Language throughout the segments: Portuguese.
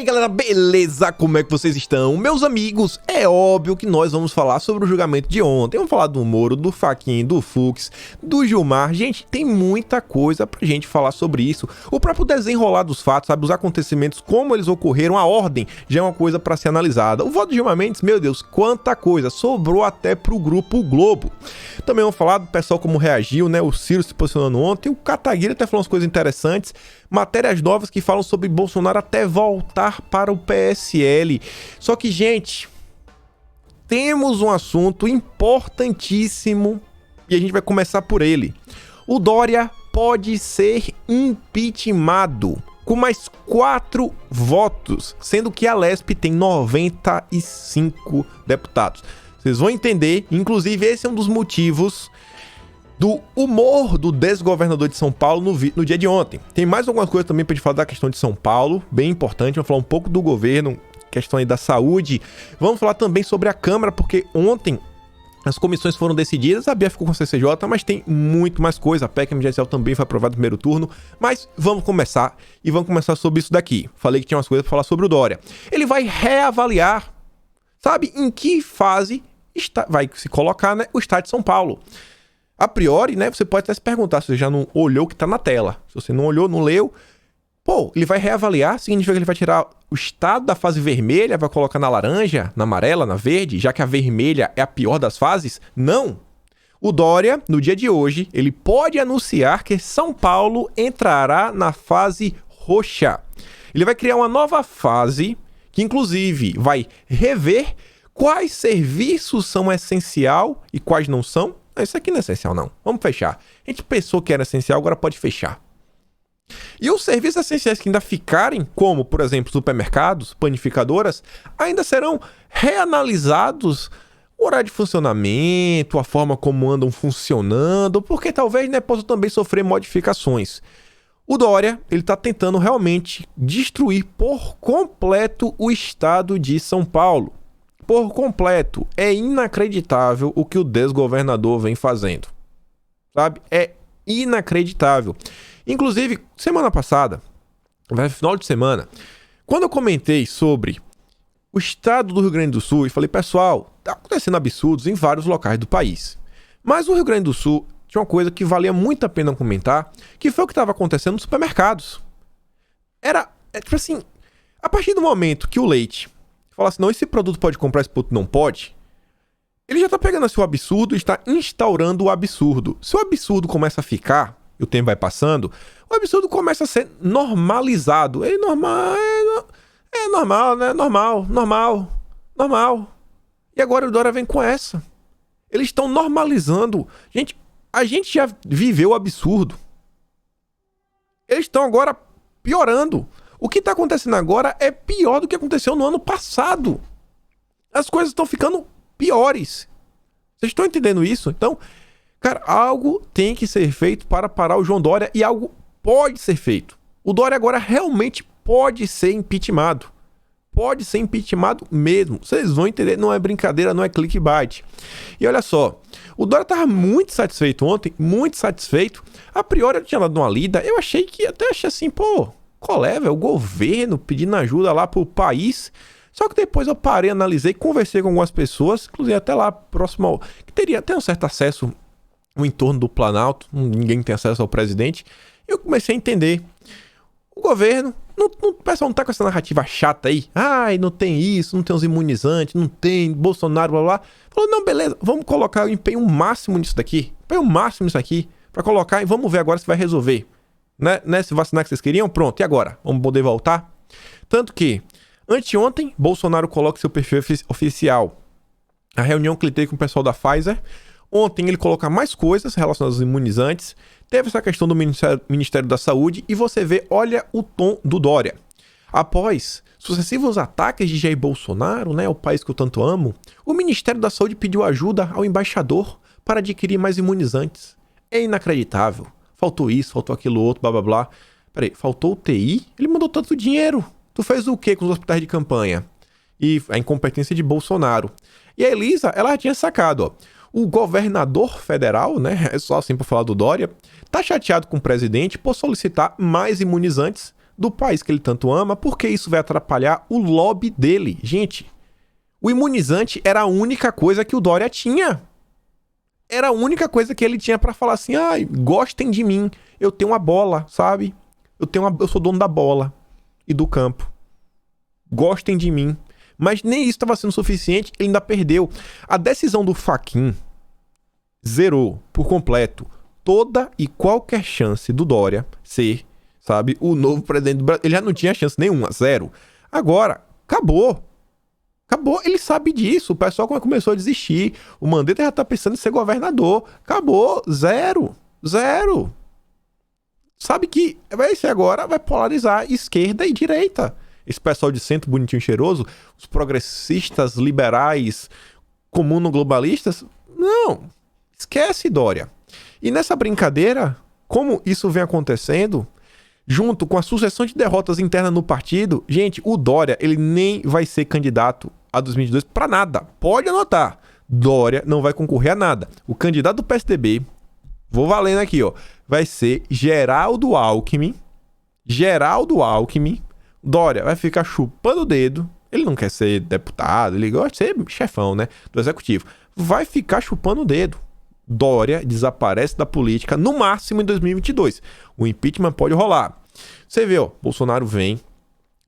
aí galera, beleza? Como é que vocês estão? Meus amigos, é óbvio que nós vamos falar sobre o julgamento de ontem. Vamos falar do Moro, do Fachin, do Fux, do Gilmar. Gente, tem muita coisa pra gente falar sobre isso. O próprio desenrolar dos fatos, sabe? Os acontecimentos, como eles ocorreram, a ordem já é uma coisa pra ser analisada. O voto de Gilmar Mendes, meu Deus, quanta coisa. Sobrou até pro Grupo Globo. Também vamos falar do pessoal como reagiu, né? O Ciro se posicionando ontem, o Kataguiri até falou umas coisas interessantes. Matérias novas que falam sobre Bolsonaro até voltar para o PSL. Só que, gente, temos um assunto importantíssimo e a gente vai começar por ele. O Dória pode ser impeachmentado com mais 4 votos, sendo que a Lespe tem 95 deputados. Vocês vão entender, inclusive esse é um dos motivos do humor do desgovernador de São Paulo no dia de ontem. Tem mais algumas coisas também pra gente falar da questão de São Paulo, bem importante. Vamos falar um pouco do governo, questão aí da saúde. Vamos falar também sobre a Câmara, porque ontem as comissões foram decididas, a Bia ficou com a CCJ, mas tem muito mais coisa. A PEC emergencial também foi aprovada no primeiro turno. Mas vamos começar, e vamos começar sobre isso daqui. Falei que tinha umas coisas pra falar sobre o Dória. Ele vai reavaliar, sabe, em que fase vai se colocar, né, o estado de São Paulo. A priori, né, você pode até se perguntar se você já não olhou o que tá na tela. Se você não olhou, não leu, pô, ele vai reavaliar, significa que ele vai tirar o estado da fase vermelha, vai colocar na laranja, na amarela, na verde, já que a vermelha é a pior das fases? Não! O Dória, no dia de hoje, ele pode anunciar que São Paulo entrará na fase roxa. Ele vai criar uma nova fase, que inclusive vai rever quais serviços são essencial e quais não são. Isso aqui não é essencial, não. Vamos fechar. A gente pensou que era essencial, agora pode fechar. E os serviços essenciais que ainda ficarem, como, por exemplo, supermercados, panificadoras, ainda serão reanalisados o horário de funcionamento, a forma como andam funcionando, porque talvez, né, possam também sofrer modificações. O Dória, ele está tentando realmente destruir por completo o estado de São Paulo. Por completo. É inacreditável o que o desgovernador vem fazendo. Sabe? É inacreditável. Inclusive, semana passada, final de semana, quando eu comentei sobre o estado do Rio Grande do Sul e falei, pessoal, tá acontecendo absurdos em vários locais do país. Mas o Rio Grande do Sul tinha uma coisa que valia muito a pena comentar, que foi o que estava acontecendo nos supermercados. Tipo assim, a partir do momento que o leite fala assim, não, esse produto pode comprar, esse produto não pode, ele já tá pegando assim o absurdo e está instaurando o absurdo. Se o absurdo começa a ficar, e o tempo vai passando, o absurdo começa a ser normalizado. É normal, né? Normal. E agora o Dória vem com essa. Eles estão normalizando. Gente, a gente já viveu o absurdo. Eles estão agora piorando. O que está acontecendo agora é pior do que aconteceu no ano passado. As coisas estão ficando piores. Vocês estão entendendo isso? Então, cara, algo tem que ser feito para parar o João Dória e algo pode ser feito. O Dória agora realmente pode ser impeachmentado. Pode ser impeachmentado mesmo. Vocês vão entender, não é brincadeira, não é clickbait. E olha só, o Dória estava muito satisfeito ontem, muito satisfeito. A priori eu tinha dado uma lida, eu achei assim, pô, qual é, velho? O governo pedindo ajuda lá pro país. Só que depois eu parei, analisei, conversei com algumas pessoas, inclusive até lá próximo ao, que teria até um certo acesso no entorno do Planalto, ninguém tem acesso ao presidente. E eu comecei a entender. O governo, o pessoal não tá com essa narrativa chata aí. Ai, não tem isso, não tem os imunizantes, não tem Bolsonaro, blá blá. Falou, não, beleza, vamos colocar o empenho máximo nisso daqui. Empenho máximo nisso aqui, pra colocar e vamos ver agora se vai resolver. Né? Se vacinar que vocês queriam, pronto. E agora? Vamos poder voltar? Tanto que, anteontem, Bolsonaro coloca seu perfil oficial. A reunião que ele teve com o pessoal da Pfizer. Ontem ele coloca mais coisas relacionadas aos imunizantes. Teve essa questão do Ministério da Saúde. E você vê, olha o tom do Dória. Após sucessivos ataques de Jair Bolsonaro, né, o país que eu tanto amo, o Ministério da Saúde pediu ajuda ao embaixador para adquirir mais imunizantes. É inacreditável. Faltou isso, faltou aquilo outro, blá blá blá. Peraí, faltou UTI? Ele mandou tanto dinheiro. Tu fez o quê com os hospitais de campanha? E a incompetência de Bolsonaro. E a Elisa, ela já tinha sacado, ó. O governador federal, né, é só assim pra falar do Dória, tá chateado com o presidente por solicitar mais imunizantes do país que ele tanto ama, porque isso vai atrapalhar o lobby dele. Gente, o imunizante era a única coisa que o Dória tinha. Era a única coisa que ele tinha pra falar assim, ai, gostem de mim, eu tenho uma bola, sabe? Eu sou dono da bola e do campo. Gostem de mim. Mas nem isso estava sendo suficiente, ele ainda perdeu. A decisão do Fachin zerou por completo toda e qualquer chance do Dória ser, sabe, o novo presidente do Brasil. Ele já não tinha chance nenhuma, zero. Agora, acabou. Acabou, ele sabe disso. O pessoal começou a desistir. O Mandetta já tá pensando em ser governador. Acabou, zero. Zero. Sabe que vai ser agora, vai polarizar esquerda e direita. Esse pessoal de centro bonitinho e cheiroso, os progressistas, liberais, comuno-globalistas, não. Esquece, Dória. E nessa brincadeira, como isso vem acontecendo, junto com a sucessão de derrotas internas no partido, gente, o Dória, ele nem vai ser candidato a 2022 para nada. Pode anotar. Dória não vai concorrer a nada. O candidato do PSDB, vou valendo aqui, ó, vai ser Geraldo Alckmin. Geraldo Alckmin. Dória vai ficar chupando o dedo. Ele não quer ser deputado, ele gosta de ser chefão, né, do executivo. Vai ficar chupando o dedo. Dória desaparece da política no máximo em 2022. O impeachment pode rolar. Você vê, ó, Bolsonaro vem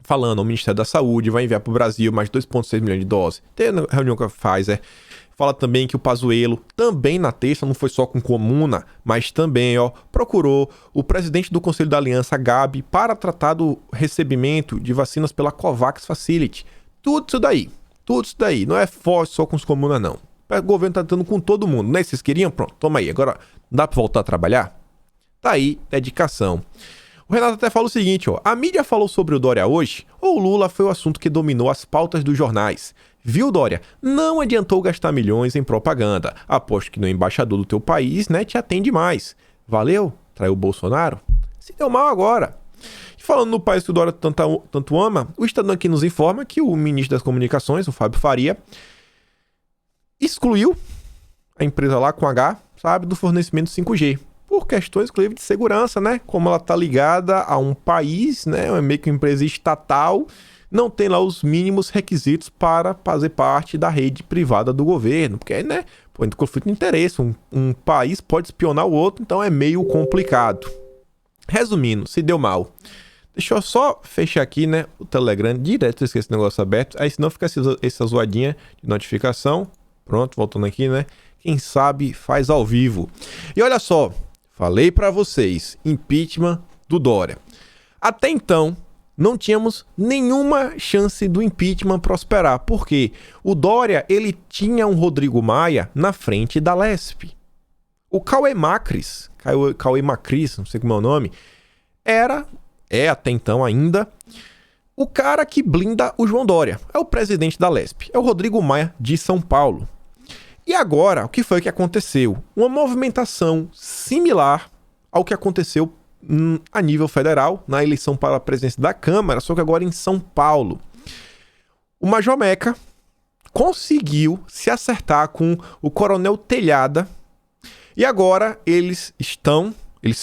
falando, o Ministério da Saúde vai enviar para o Brasil mais 2,6 milhões de doses. Tem reunião com a Pfizer. Fala também que o Pazuello, também na terça, não foi só com Comuna, mas também, ó, procurou o presidente do Conselho da Aliança, Gabi, para tratar do recebimento de vacinas pela COVAX Facility. Tudo isso daí. Não é forte só com os Comuna, não. O governo tá tratando com todo mundo, né? Vocês queriam? Pronto, toma aí. Agora, dá pra voltar a trabalhar? Tá aí, dedicação. O Renato até fala o seguinte, ó. A mídia falou sobre o Dória hoje, ou o Lula foi o assunto que dominou as pautas dos jornais? Viu, Dória? Não adiantou gastar milhões em propaganda. Aposto que no embaixador do teu país, né, te atende mais. Valeu? Traiu o Bolsonaro? Se deu mal agora. E falando no país que o Dória tanto ama, o Estadão aqui nos informa que o ministro das Comunicações, o Fábio Faria, excluiu a empresa lá com H, sabe, do fornecimento 5G. Por questões, inclusive, de segurança, né? Como ela tá ligada a um país, né? É meio que uma empresa estatal, não tem lá os mínimos requisitos para fazer parte da rede privada do governo. Porque, né? Pô, tem conflito de interesse. Um país pode espionar o outro, então é meio complicado. Resumindo, se deu mal. Deixa eu só fechar aqui, né? O Telegram direto, esqueci esse negócio aberto. Aí senão fica essa zoadinha de notificação. Pronto, voltando aqui, né? Quem sabe faz ao vivo. E olha só, falei pra vocês, impeachment do Dória. Até então, não tínhamos nenhuma chance do impeachment prosperar. Por quê? O Dória, ele tinha um Rodrigo Maia na frente da Lespe. O Cauê Macris, não sei como é o nome, é até então ainda, o cara que blinda o João Dória. É o presidente da Lespe. É o Rodrigo Maia de São Paulo. E agora, o que foi que aconteceu? Uma movimentação similar ao que aconteceu a nível federal, na eleição para a presidência da Câmara, só que agora em São Paulo. O Major Meca conseguiu se acertar com o Coronel Telhada e agora eles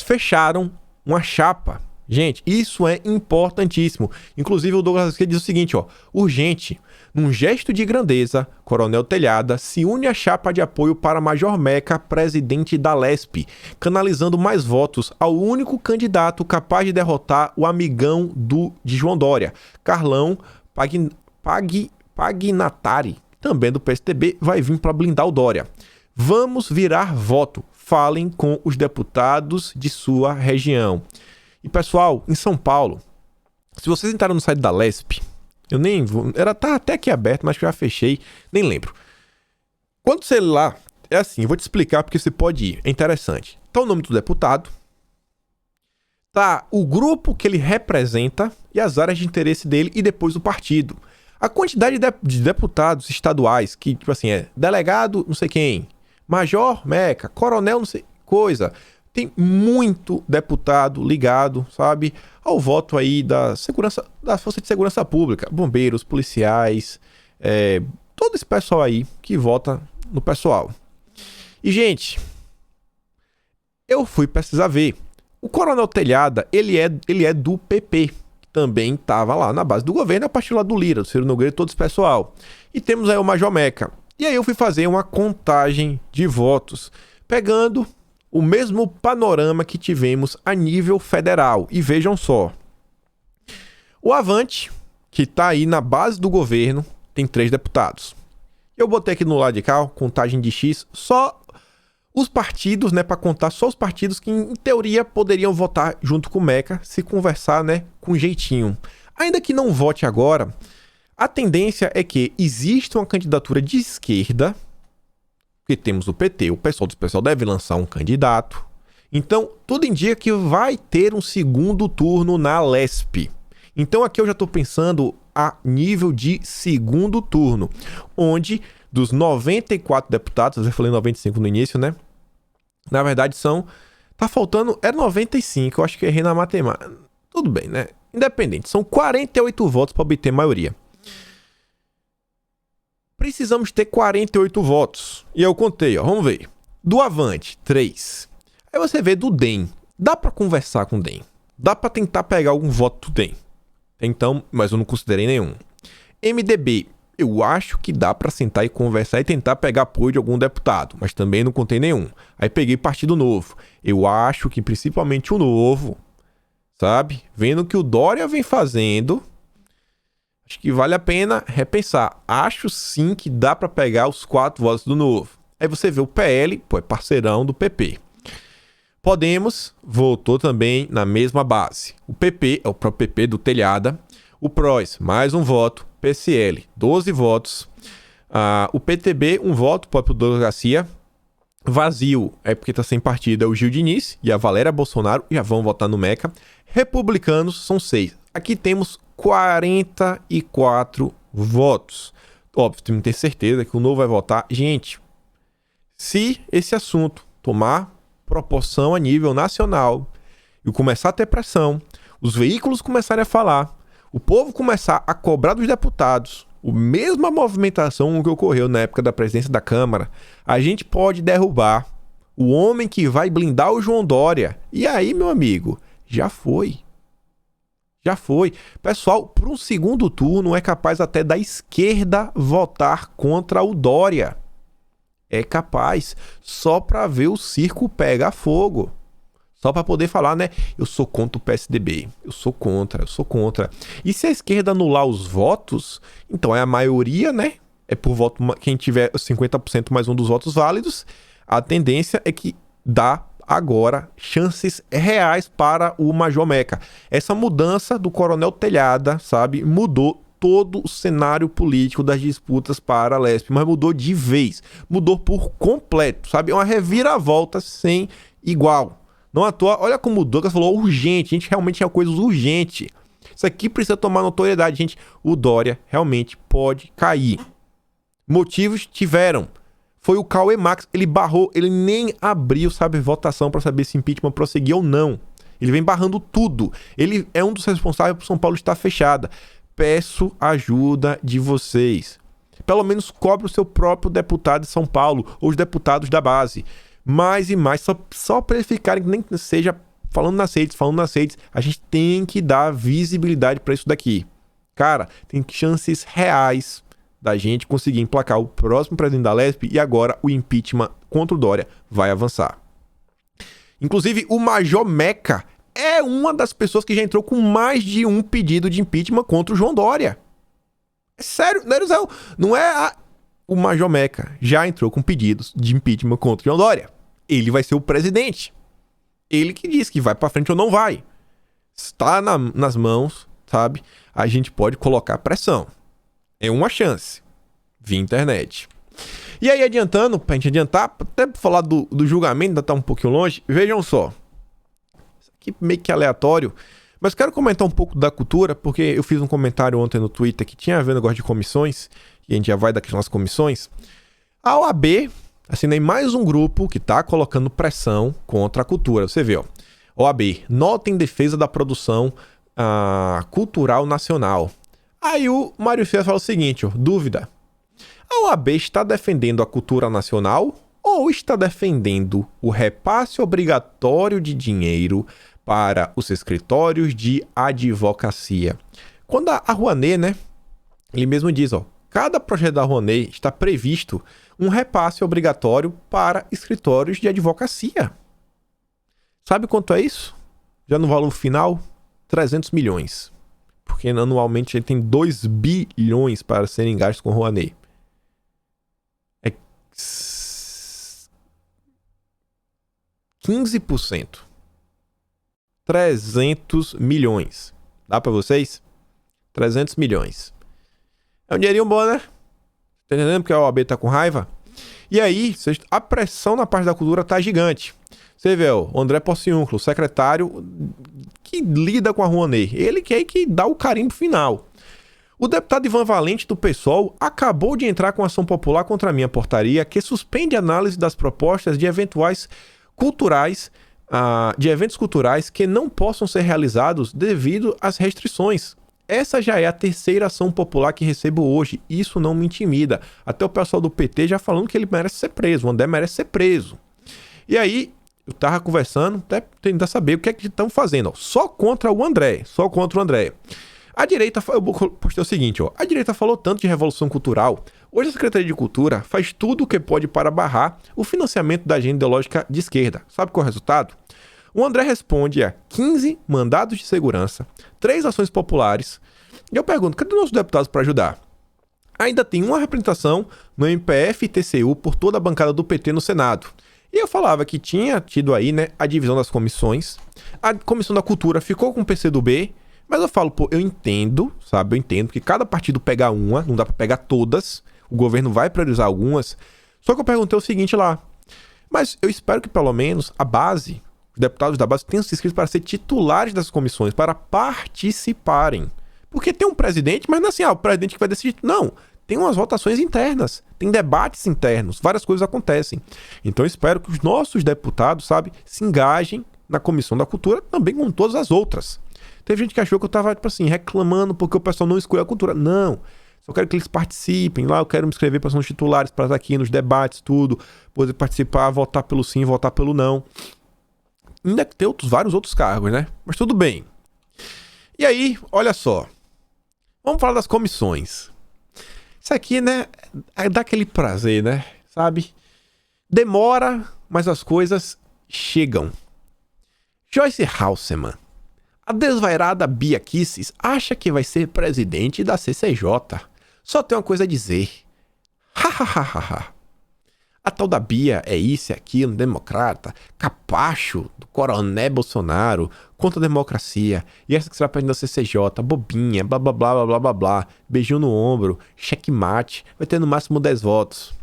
fecharam uma chapa. Gente, isso é importantíssimo. Inclusive o Douglas diz o seguinte, ó, urgente, num gesto de grandeza, Coronel Telhada se une à chapa de apoio para Major Meca, presidente da Lespe, canalizando mais votos ao único candidato capaz de derrotar o amigão de João Dória, Carlão Pagnatari, também do PSDB, vai vir para blindar o Dória. Vamos virar voto. Falem com os deputados de sua região. E pessoal, em São Paulo, se vocês entraram no site da Lespe, eu nem vou, tá até aqui aberto, mas que eu já fechei, nem lembro. Quando você lá, é assim, eu vou te explicar porque você pode ir, é interessante. Tá o nome do deputado, tá o grupo que ele representa e as áreas de interesse dele e depois o partido. A quantidade de deputados estaduais, que tipo assim, é delegado não sei quem, Major Meca, coronel não sei coisa... Tem muito deputado ligado, sabe, ao voto aí da segurança, da Força de Segurança Pública, bombeiros, policiais, todo esse pessoal aí que vota no pessoal. E, gente, eu fui precisar ver. O Coronel Telhada, ele é do PP, também estava lá na base do governo, a partir lá do Lira, do Ciro Nogueira e todo esse pessoal. E temos aí o Major Meca. E aí eu fui fazer uma contagem de votos, pegando o mesmo panorama que tivemos a nível federal. E vejam só, o Avante, que está aí na base do governo, tem 3 deputados. Eu botei aqui no lado de cá, contagem de X, só os partidos, né, para contar só os partidos que em teoria poderiam votar junto com o Meca, se conversar, né, com jeitinho. Ainda que não vote agora, a tendência é que exista uma candidatura de esquerda, porque temos o PT, o pessoal deve lançar um candidato. Então, tudo indica que vai ter um segundo turno na Lespe. Então, aqui eu já estou pensando a nível de segundo turno, onde dos 94 deputados, eu falei 95 no início, né? Na verdade tá faltando, é 95, eu acho que eu errei na matemática. Tudo bem, né? Independente, são 48 votos para obter maioria. Precisamos ter 48 votos. E eu contei, ó, vamos ver. Do Avante, 3. Aí você vê do DEM. Dá para conversar com o DEM. Dá para tentar pegar algum voto do DEM. Então, mas eu não considerei nenhum. MDB, eu acho que dá para sentar e conversar e tentar pegar apoio de algum deputado, mas também não contei nenhum. Aí peguei Partido Novo. Eu acho que principalmente o Novo, sabe? Vendo o que o Dória vem fazendo, acho que vale a pena repensar. Acho sim que dá para pegar os 4 votos do Novo. Aí você vê o PL, pô, é parceirão do PP. Podemos voltou também na mesma base. O PP é o próprio PP do Telhada. O PROS, mais um voto. PSL, 12 votos. O PTB, um voto, o próprio Douglas Garcia. Vazio, é porque tá sem partido, é o Gil Diniz e a Valéria Bolsonaro, já vão votar no Meca. Republicanos, são 6. Aqui temos 44 votos. Óbvio, tem que ter certeza que o Novo vai votar. Gente, se esse assunto tomar proporção a nível nacional e começar a ter pressão, os veículos começarem a falar, o povo começar a cobrar dos deputados a mesma movimentação que ocorreu na época da presidência da Câmara, a gente pode derrubar o homem que vai blindar o João Dória. E aí, meu amigo, já foi. Já foi. Pessoal, para um segundo turno é capaz até da esquerda votar contra o Dória. É capaz, só para ver o circo pegar fogo. Só para poder falar, né? Eu sou contra o PSDB. Eu sou contra. E se a esquerda anular os votos, então é a maioria, né? É por voto, quem tiver 50% mais um dos votos válidos, a tendência é que dá agora chances reais para o Major Meca. Essa mudança do Coronel Telhada, sabe? Mudou todo o cenário político das disputas para a Lespe, mas mudou de vez, mudou por completo, sabe? É uma reviravolta sem igual. Não à toa, olha como o Douglas falou, urgente, a gente realmente é coisa urgente. Isso aqui precisa tomar notoriedade, gente. O Dória realmente pode cair. Motivos tiveram. Foi o Cauê Max, ele barrou, ele nem abriu, sabe, votação para saber se impeachment prosseguia ou não. Ele vem barrando tudo. Ele é um dos responsáveis por São Paulo estar fechada. Peço ajuda de vocês. Pelo menos cobre o seu próprio deputado de São Paulo, ou os deputados da base. Mais e mais, só para eles ficarem, nem que seja falando nas redes, a gente tem que dar visibilidade para isso daqui. Cara, tem chances reais da gente conseguir emplacar o próximo presidente da Lespe e agora o impeachment contra o Dória vai avançar. Inclusive, o Major Meca é uma das pessoas que já entrou com mais de um pedido de impeachment contra o João Dória. É sério, não é o Major Meca já entrou com pedidos de impeachment contra o João Dória. Ele vai ser o presidente. Ele que diz que vai pra frente ou não vai. Está nas mãos, sabe? A gente pode colocar pressão. É uma chance. Via internet. E aí, adiantando, pra gente adiantar, até pra falar do julgamento, ainda tá um pouquinho longe, vejam só. Isso aqui meio que aleatório, mas quero comentar um pouco da cultura, porque eu fiz um comentário ontem no Twitter que tinha a ver negócio de comissões, e a gente já vai daqui nas comissões. A OAB, assinei mais um grupo que tá colocando pressão contra a cultura. Você vê, ó. OAB, nota em defesa da produção cultural nacional. Aí o Mário Ferreira fala o seguinte, ó, dúvida. A OAB está defendendo a cultura nacional ou está defendendo o repasse obrigatório de dinheiro para os escritórios de advocacia. Quando a Rouanet, né, ele mesmo diz, ó, cada projeto da Rouanet está previsto um repasse obrigatório para escritórios de advocacia. Sabe quanto é isso? Já no valor final, 300 milhões. Porque anualmente ele tem 2 bilhões para serem gastos com Rouanet. É 15%. 300 milhões. Dá para vocês? 300 milhões. É um dinheirinho bom, né? Tá entendendo porque a OAB tá com raiva? E aí, a pressão na parte da cultura tá gigante. Você vê, ó, o André Porciúncula, o secretário que lida com a Rouanet. Ele que é que dá o carimbo final. O deputado Ivan Valente, do PSOL, acabou de entrar com ação popular contra a minha portaria que suspende a análise das propostas de eventos culturais que não possam ser realizados devido às restrições. Essa já é a terceira ação popular que recebo hoje. Isso não me intimida. Até o pessoal do PT já falando que ele merece ser preso. O André merece ser preso. E aí, eu tava conversando, até tentar saber o que é que estão fazendo. Ó. Só contra o André. Só contra o André. A direita, eu postei o seguinte, ó. A direita falou tanto de revolução cultural. Hoje a Secretaria de Cultura faz tudo o que pode para barrar o financiamento da agenda ideológica de esquerda. Sabe qual é o resultado? O André responde a 15 mandados de segurança, 3 ações populares. E eu pergunto, cadê nossos deputados para ajudar? Ainda tem uma representação no MPF e TCU por toda a bancada do PT no Senado. E eu falava que tinha tido aí, né, a divisão das comissões. A Comissão da Cultura ficou com o PCdoB, mas eu falo, pô, eu entendo, sabe? Eu entendo que cada partido pega uma, não dá para pegar todas. O governo vai priorizar algumas. Só que eu perguntei o seguinte lá, mas eu espero que pelo menos a base, os deputados da base tenham se inscrito para ser titulares das comissões, para participarem. Porque tem um presidente, mas não é assim, o presidente que vai decidir. Não, tem umas votações internas, tem debates internos, várias coisas acontecem. Então eu espero que os nossos deputados, sabe, se engajem na Comissão da Cultura, também com todas as outras. Teve gente que achou que eu tava, tipo assim, reclamando porque o pessoal não escolheu a cultura. Não, só quero que eles participem. Lá eu quero me inscrever para ser um titulares, para estar aqui nos debates, tudo, poder participar, votar pelo sim, votar pelo não. Ainda que tem vários outros cargos, né? Mas tudo bem. E aí, olha só. Vamos falar das comissões. Isso aqui, né, dá aquele prazer, né? Sabe? Demora, mas as coisas chegam. Joyce Hasselmann, a desvairada Bia Kicis, acha que vai ser presidente da CCJ. Só tem uma coisa a dizer. Hahaha. A tal da Bia é isso e aquilo, democrata, capacho do coronel Bolsonaro, contra a democracia. E essa que será presidente da CCJ, bobinha, blá blá blá blá blá blá blá, beijinho no ombro, checkmate, vai ter no máximo 10 votos.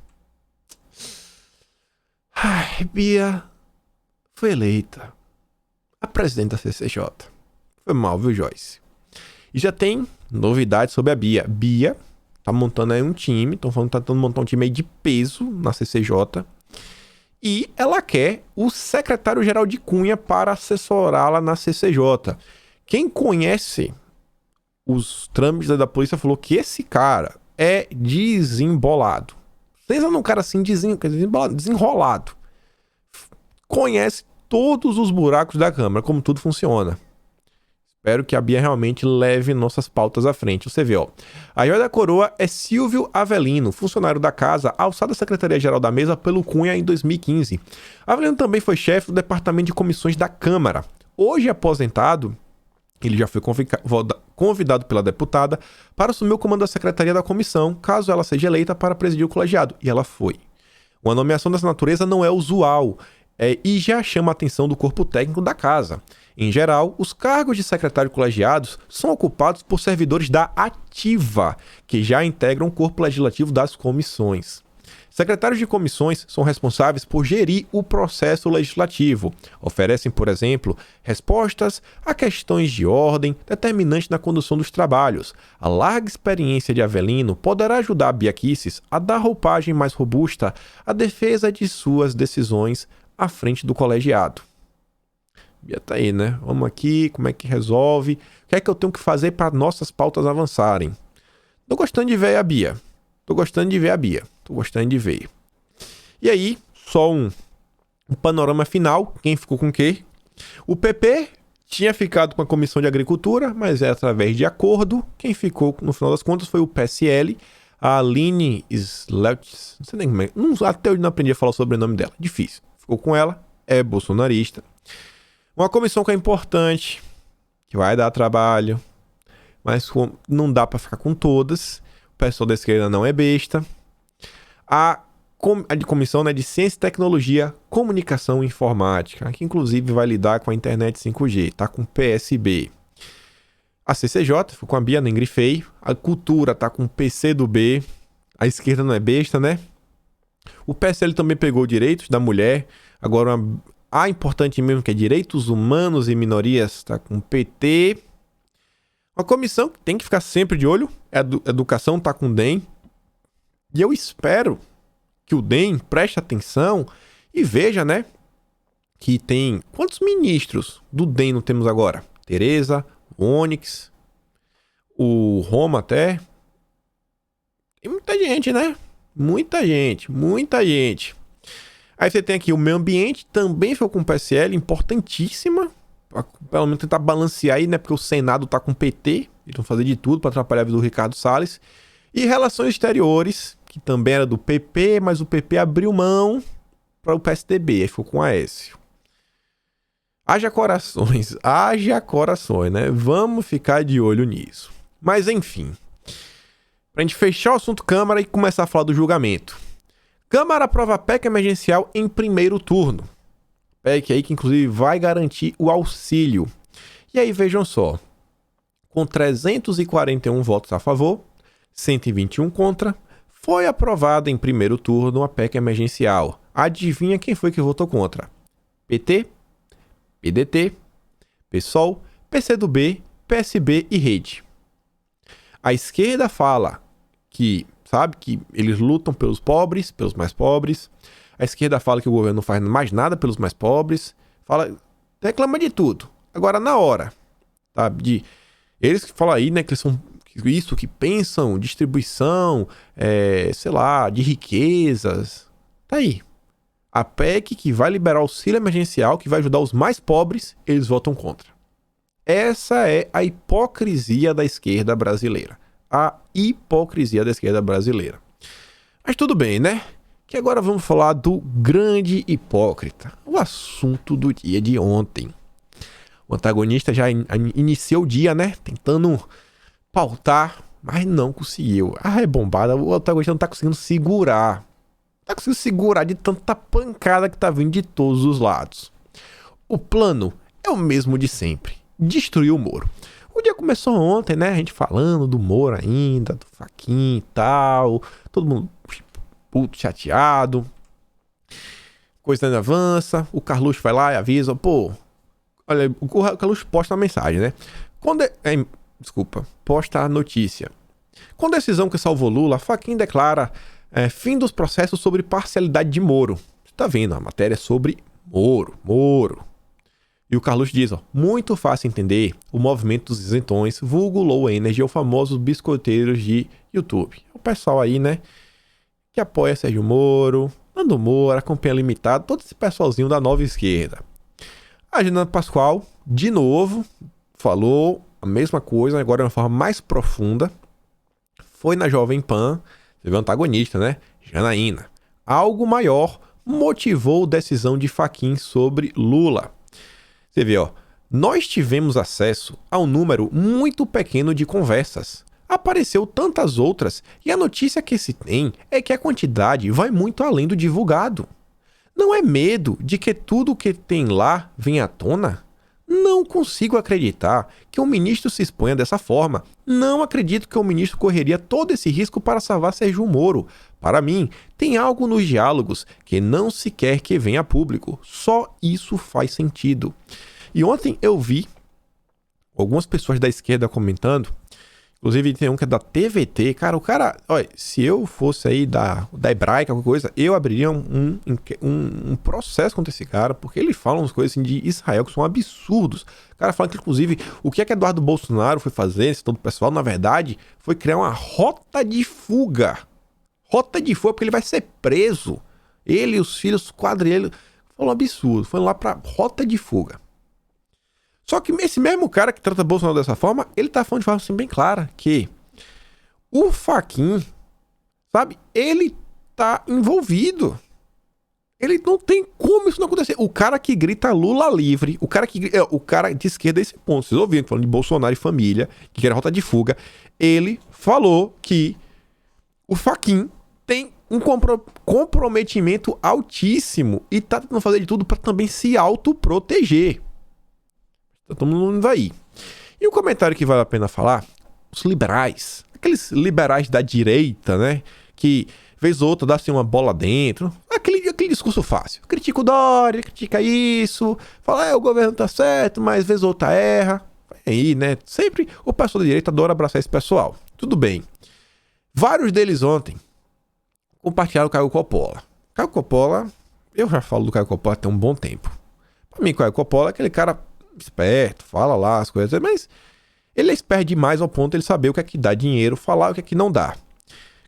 Ai, Bia foi eleita a presidente da CCJ. Foi mal, viu, Joyce? E já tem novidades sobre a Bia. Bia tá montando aí um time, estão falando que tá tentando montar um time aí de peso na CCJ. E ela quer o secretário-geral de Cunha para assessorá-la na CCJ. Quem conhece os trâmites da polícia falou que esse cara é desembolado. Pensa num cara assim desenrolado. Conhece todos os buracos da Câmara, como tudo funciona. Espero que a Bia realmente leve nossas pautas à frente. Você vê, ó. A joia da coroa é Silvio Avelino, funcionário da casa, alçado à Secretaria-Geral da Mesa pelo Cunha em 2015. Avelino também foi chefe do Departamento de Comissões da Câmara. Hoje aposentado, ele já foi convidado pela deputada para assumir o comando da Secretaria da Comissão, caso ela seja eleita para presidir o colegiado. E ela foi. Uma nomeação dessa natureza não é usual e já chama a atenção do corpo técnico da casa. Em geral, os cargos de secretário colegiados são ocupados por servidores da ativa, que já integram o corpo legislativo das comissões. Secretários de comissões são responsáveis por gerir o processo legislativo. Oferecem, por exemplo, respostas a questões de ordem determinantes na condução dos trabalhos. A larga experiência de Avelino poderá ajudar a Bia Kicis a dar roupagem mais robusta à defesa de suas decisões à frente do colegiado. Bia tá aí, né? Vamos aqui, como é que resolve? O que é que eu tenho que fazer para nossas pautas avançarem? Tô gostando de ver a Bia. Tô gostando de ver. E aí, só um panorama final. Quem ficou com o quê? O PP Tinha ficado com a Comissão de Agricultura, mas é através de acordo. Quem ficou, no final das contas, foi o PSL, a Aline Sleutz. Não sei nem como é. Até hoje não aprendi a falar sobre o sobrenome dela. Difícil. Ficou com ela, é bolsonarista. Uma comissão que é importante, que vai dar trabalho, mas não dá para ficar com todas. O pessoal da esquerda não é besta. A comissão, né, de Ciência e Tecnologia, Comunicação e Informática, que inclusive vai lidar com a internet 5G, tá com PSB. A CCJ, foi com a Bia, nem grifei. A Cultura tá com PCdoB. A esquerda não é besta, né? O PSL também pegou direitos da mulher. Agora, a importante mesmo, que é Direitos Humanos e Minorias, tá com PT. Uma comissão que tem que ficar sempre de olho, Educação tá com DEM. E eu espero que o DEM preste atenção e veja, né, que tem... Quantos ministros do DEM não temos agora? Tereza, Onyx, o Roma até. Tem muita gente, né? Muita gente. Aí você tem aqui o meio ambiente, também foi com o PSL, importantíssima. Pra, pelo menos tentar balancear aí, né? Porque o Senado tá com o PT. Eles vão fazer de tudo para atrapalhar a vida do Ricardo Salles. E relações exteriores, que também era do PP, mas o PP abriu mão para o PSDB, aí ficou com o Aécio. Haja corações, né? Vamos ficar de olho nisso. Mas enfim, pra gente fechar o assunto Câmara e começar a falar do julgamento. Câmara aprova a PEC emergencial em primeiro turno. PEC aí que inclusive vai garantir o auxílio. E aí vejam só, com 341 votos a favor, 121 contra, foi aprovada em primeiro turno a PEC emergencial. Adivinha quem foi que votou contra? PT, PDT, PSOL, PCdoB, PSB e Rede. A esquerda fala que, sabe, que eles lutam pelos pobres, pelos mais pobres. A esquerda fala que o governo não faz mais nada pelos mais pobres. Reclama de tudo. Agora, na hora, sabe, eles que falam aí, né, que eles são isso, que pensam distribuição, sei lá, de riquezas. Tá aí. A PEC que vai liberar o auxílio emergencial, que vai ajudar os mais pobres, eles votam contra. Essa é a hipocrisia da esquerda brasileira. A hipocrisia da esquerda brasileira. Mas tudo bem, né? Que agora vamos falar do grande hipócrita. O assunto do dia de ontem. O antagonista já iniciou o dia, né? Tentando pautar, mas não conseguiu. A rebombada, o antagonista não tá conseguindo segurar. Tá conseguindo segurar de tanta pancada que tá vindo de todos os lados. O plano é o mesmo de sempre. Destruir o Moro. O dia começou ontem, né? A gente falando do Moro ainda, do Fachin e tal. Todo mundo puto, chateado. Coisa não avança. O Carluxo vai lá e avisa. Pô, olha, o Carluxo posta uma mensagem, né? Posta a notícia. Com decisão que salvou Lula, Fachin declara fim dos processos sobre parcialidade de Moro. Você tá vendo, a matéria é sobre Moro. E o Carluxo diz, muito fácil entender o movimento dos isentões, vulgo low energy, ou famosos biscoiteiros de YouTube. O pessoal aí, né, que apoia Sérgio Moro, Nando Moura, acompanha Limitado, todo esse pessoalzinho da nova esquerda. A Jana Pascoal, de novo, falou a mesma coisa, agora de uma forma mais profunda. Foi na Jovem Pan, você vê o antagonista, né, Janaína. Algo maior motivou a decisão de Fachin sobre Lula. Você vê, nós tivemos acesso a um número muito pequeno de conversas. Apareceu tantas outras e a notícia que se tem é que a quantidade vai muito além do divulgado. Não é medo de que tudo o que tem lá venha à tona? Não consigo acreditar que um ministro se exponha dessa forma. Não acredito que o ministro correria todo esse risco para salvar Sérgio Moro. Para mim, tem algo nos diálogos que não se quer que venha a público. Só isso faz sentido. E ontem eu vi algumas pessoas da esquerda comentando, inclusive tem um que é da TVT. Cara, olha, se eu fosse aí da Hebraica, alguma coisa, eu abriria um processo contra esse cara, porque ele fala umas coisas assim de Israel que são absurdos. O cara fala que, inclusive, o que Eduardo Bolsonaro foi fazer, esse todo o pessoal, na verdade, foi criar uma rota de fuga. Rota de fuga, porque ele vai ser preso. Ele e os filhos, quadrilha, falou um absurdo. Foi lá pra rota de fuga. Só que esse mesmo cara que trata Bolsonaro dessa forma, ele tá falando de forma assim bem clara que o Fachin, sabe, ele tá envolvido. Ele não tem como isso não acontecer. O cara que grita Lula livre, o cara de esquerda, esse ponto, vocês ouviram, falando de Bolsonaro e família, que quer rota de fuga, ele falou que o Fachin tem um comprometimento altíssimo e tá tentando fazer de tudo para também se autoproteger. Então, todo mundo vai aí. E o comentário que vale a pena falar, os liberais, aqueles liberais da direita, né, que vez ou outra dá assim uma bola dentro, aquele discurso fácil. Critica o Dória, critica isso, fala, o governo tá certo, mas vez ou outra erra. Aí, né, sempre o pessoal da direita adora abraçar esse pessoal. Tudo bem. Vários deles ontem compartilharam o Caio Coppola. Caio Coppola, eu já falo do Caio Coppola tem um bom tempo. Pra mim, Caio Coppola é aquele cara esperto, fala lá as coisas, mas ele é esperto demais ao ponto de ele saber o que é que dá dinheiro, falar o que é que não dá.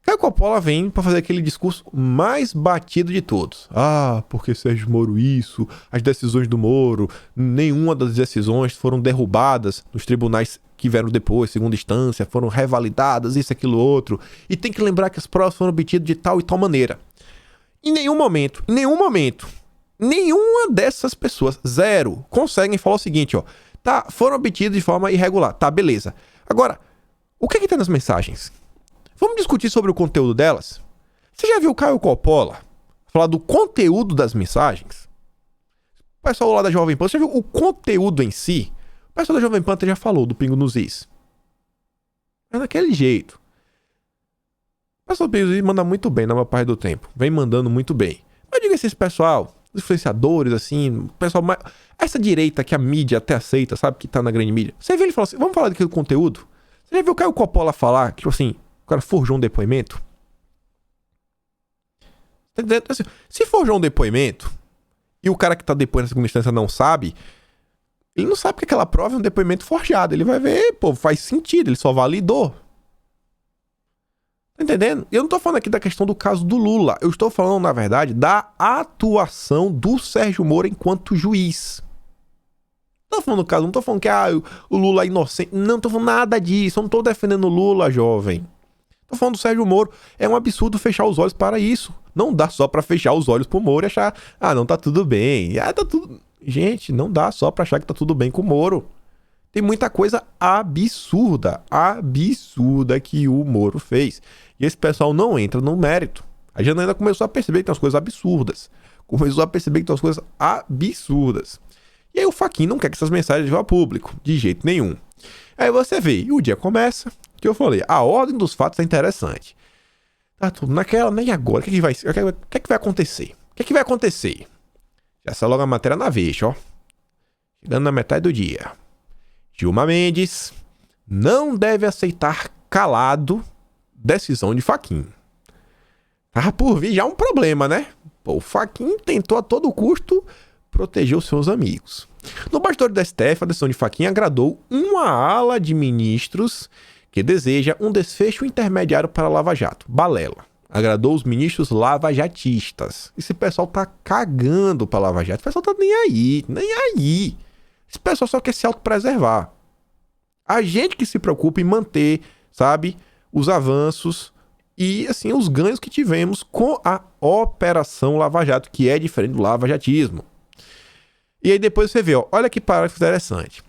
Caio Coppola vem pra fazer aquele discurso mais batido de todos. Ah, porque Sérgio Moro isso, as decisões do Moro, nenhuma das decisões foram derrubadas nos tribunais que vieram depois, segunda instância, foram revalidadas, isso, aquilo, outro. E tem que lembrar que as provas foram obtidas de tal e tal maneira. Em nenhum momento, nenhuma dessas pessoas, zero, conseguem falar o seguinte, ó. Tá, foram obtidas de forma irregular, tá, beleza. Agora, o que é que tem nas mensagens? Vamos discutir sobre o conteúdo delas? Você já viu o Caio Coppola falar do conteúdo das mensagens? O pessoal lá da Jovem Pan, você já viu o conteúdo em si? O pessoal da Jovem Pan já falou do Pingo nos Is. É daquele jeito. O pessoal do Pingo nos Is manda muito bem na maior parte do tempo. Vem mandando muito bem. Mas diga esse pessoal, os influenciadores, assim, o pessoal mais... Essa direita que a mídia até aceita, sabe? Que tá na grande mídia. Você vê ele falar assim, vamos falar daquele conteúdo? Você já viu o Caio Coppola falar, tipo assim... O cara forjou um depoimento. Tá entendendo? Assim, se forjou um depoimento e o cara que tá depois na segunda instância não sabe, ele não sabe que aquela prova é um depoimento forjado. Ele vai ver, pô, faz sentido, ele só validou. Tá entendendo? Eu não tô falando aqui da questão do caso do Lula. Eu estou falando, na verdade, da atuação do Sérgio Moro enquanto juiz. Não tô falando do caso, não tô falando que o Lula é inocente. Não tô falando nada disso. Eu não tô defendendo o Lula, jovem. Tô falando do Sérgio Moro. É um absurdo fechar os olhos para isso. Não dá só pra fechar os olhos pro Moro e achar, não, tá tudo bem. Tá tudo... Gente, não dá só pra achar que tá tudo bem com o Moro. Tem muita coisa absurda que o Moro fez. E esse pessoal não entra no mérito. A gente ainda começou a perceber que tem umas coisas absurdas. E aí o Fachin não quer que essas mensagens vão a público, de jeito nenhum. Aí você vê, e o dia começa... que eu falei, a ordem dos fatos é interessante. Tá tudo naquela, nem agora. O que é que vai acontecer? O que é que vai acontecer? Já saiu logo a matéria na Veja, ó. Chegando na metade do dia. Gilmar Mendes não deve aceitar calado decisão de Fachin. Tá por vir já um problema, né? Pô, o Fachin tentou a todo custo proteger os seus amigos. No bastidor do STF, a decisão de Fachin agradou uma ala de ministros que deseja um desfecho intermediário para a Lava Jato. Balela. Agradou os ministros lavajatistas. Esse pessoal tá cagando pra Lava Jato. Esse pessoal tá nem aí. Esse pessoal só quer se autopreservar. A gente que se preocupa em manter, sabe, os avanços e, assim, os ganhos que tivemos com a Operação Lava Jato, que é diferente do lavajatismo. E aí depois você vê, ó, olha que parágrafo interessante.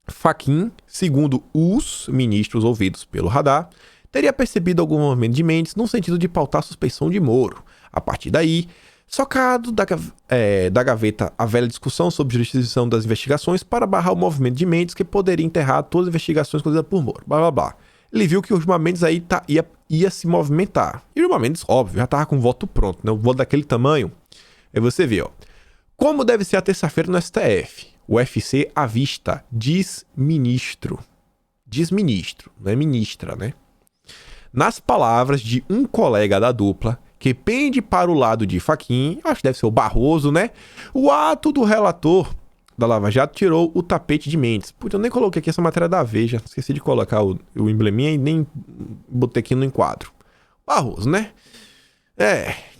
Fachin, segundo os ministros ouvidos pelo radar, teria percebido algum movimento de Mendes no sentido de pautar a suspeição de Moro. A partir daí, socado da gaveta a velha discussão sobre jurisdição das investigações para barrar o movimento de Mendes que poderia enterrar todas as investigações conduzidas por Moro. Blá, blá, blá. Ele viu que o Gilmar Mendes aí ia se movimentar. E o Gilmar Mendes, óbvio, já tava com o voto pronto, né? O voto daquele tamanho. Aí você vê, ó. Como deve ser a terça-feira no STF? O UFC à vista, diz ministro. Diz ministro, não é ministra, né? Nas palavras de um colega da dupla, que pende para o lado de Fachin, acho que deve ser o Barroso, né? O ato do relator da Lava Jato tirou o tapete de Mendes. Putz, eu nem coloquei aqui essa matéria da Veja, esqueci de colocar o embleminha e nem botei aqui no enquadro. Barroso, né?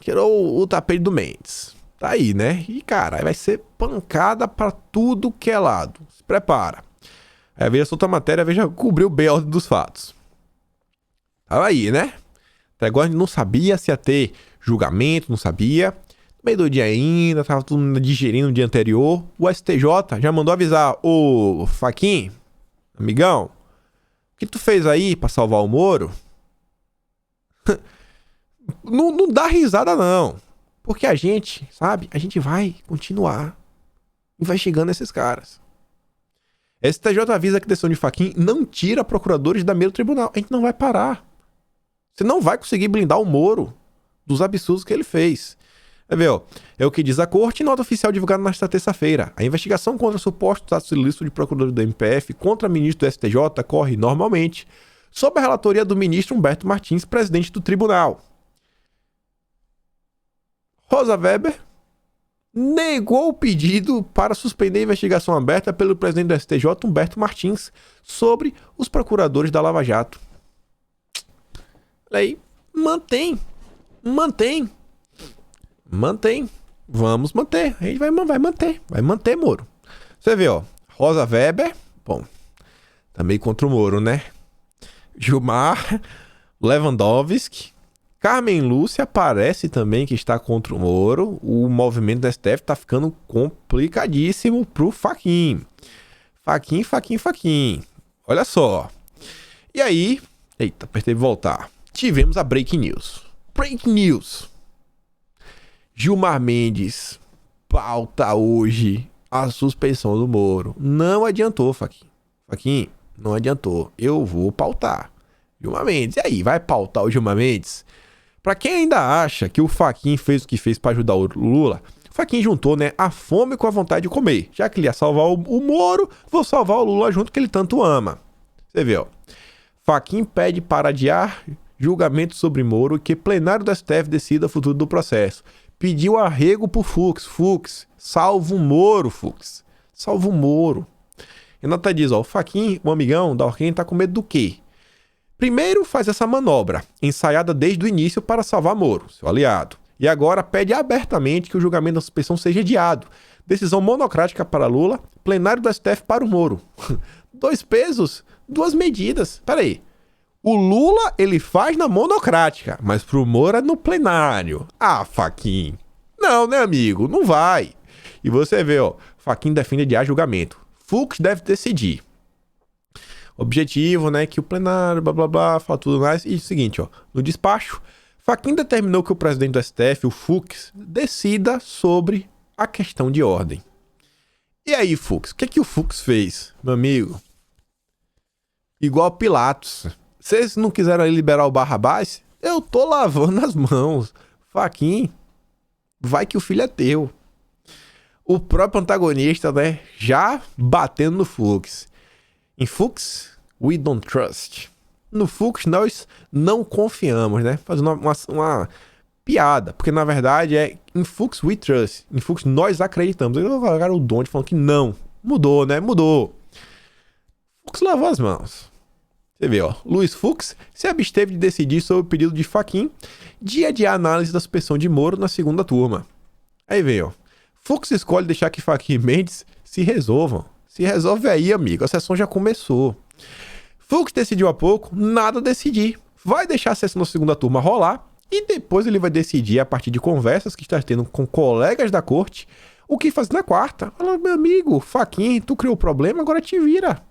Tirou o tapete do Mendes. Tá aí, né? E, cara, aí vai ser pancada pra tudo que é lado. Se prepara. Aí a Veja solta a matéria, a Veja cobriu bem a ordem dos fatos. Tava aí, né? Até agora a gente não sabia se ia ter julgamento, não sabia. Meio do dia ainda, tava todo mundo digerindo no dia anterior. O STJ já mandou avisar: ô Fachin, amigão, o que tu fez aí pra salvar o Moro? Não dá risada, não. Porque a gente, sabe, a gente vai continuar investigando esses caras. STJ avisa que a decisão de Fachin não tira procuradores da mesa do tribunal. A gente não vai parar. Você não vai conseguir blindar o Moro dos absurdos que ele fez. Vai ver, ó. É o que diz a corte em nota oficial divulgada nesta terça-feira. A investigação contra supostos atos ilícitos de procurador do MPF contra ministro do STJ corre normalmente sob a relatoria do ministro Humberto Martins, presidente do tribunal. Rosa Weber negou o pedido para suspender a investigação aberta pelo presidente do STJ, Humberto Martins, sobre os procuradores da Lava Jato. Aí, mantém. Vamos manter. A gente vai manter, Moro. Você vê, ó, Rosa Weber, bom, também contra o Moro, né? Gilmar, Lewandowski, Carmen Lúcia parece também que está contra o Moro. O movimento do STF tá ficando complicadíssimo pro Fachin. Fachin. Olha só. E aí, eita, apertei voltar. Tivemos a Breaking News. Gilmar Mendes pauta hoje a suspensão do Moro. Não adiantou, Fachin, não adiantou. Eu vou pautar. Gilmar Mendes. E aí, vai pautar o Gilmar Mendes? Pra quem ainda acha que o Fachin fez o que fez pra ajudar o Lula, o Fachin juntou, né, a fome com a vontade de comer. Já que ele ia salvar o Moro, vou salvar o Lula junto, que ele tanto ama. Você vê, ó. Fachin pede para adiar julgamento sobre Moro e que plenário do STF decida o futuro do processo. Pediu arrego pro Fux. Salva o Moro, Fux. Salva o Moro. E nota diz, ó, o Fachin, o amigão da Orquem, tá com medo do quê? Primeiro faz essa manobra, ensaiada desde o início para salvar Moro, seu aliado. E agora pede abertamente que o julgamento da suspensão seja adiado. Decisão monocrática para Lula, plenário do STF para o Moro. 2 pesos, 2 medidas. Peraí. O Lula, ele faz na monocrática, mas pro Moro é no plenário. Ah, Fachin. Não, né, amigo? Não vai. E você vê, ó, Fachin defende adiar julgamento. Fux deve decidir. Objetivo, né, que o plenário, blá blá blá, fala tudo mais. E o seguinte, ó, no despacho, Fachin determinou que o presidente do STF, o Fux, decida sobre a questão de ordem. E aí, Fux, o que o Fux fez, meu amigo? Igual Pilatos. Vocês não quiseram liberar o Barrabás? Eu tô lavando as mãos. Fachin, vai que o filho é teu. O próprio antagonista, né, já batendo no Fux. Em Fux, we don't trust. No Fux, nós não confiamos, né? Fazendo uma piada. Porque, na verdade, é em Fux, we trust. Em Fux, nós acreditamos. Eu vou colocar o Don't falando que não. Mudou, né? Mudou. Fux lavou as mãos. Você vê, ó. Luiz Fux se absteve de decidir sobre o pedido de Fachin de adiar a análise da suspensão de Moro na segunda turma. Aí vem, ó. Fux escolhe deixar que Fachin e Mendes se resolvam. Se resolve aí, amigo. A sessão já começou. Fux decidiu há pouco nada decidir. Vai deixar a sessão da segunda turma rolar e depois ele vai decidir, a partir de conversas que está tendo com colegas da corte, o que fazer na quarta. Fala, meu amigo, Fachin, tu criou o problema, agora te vira.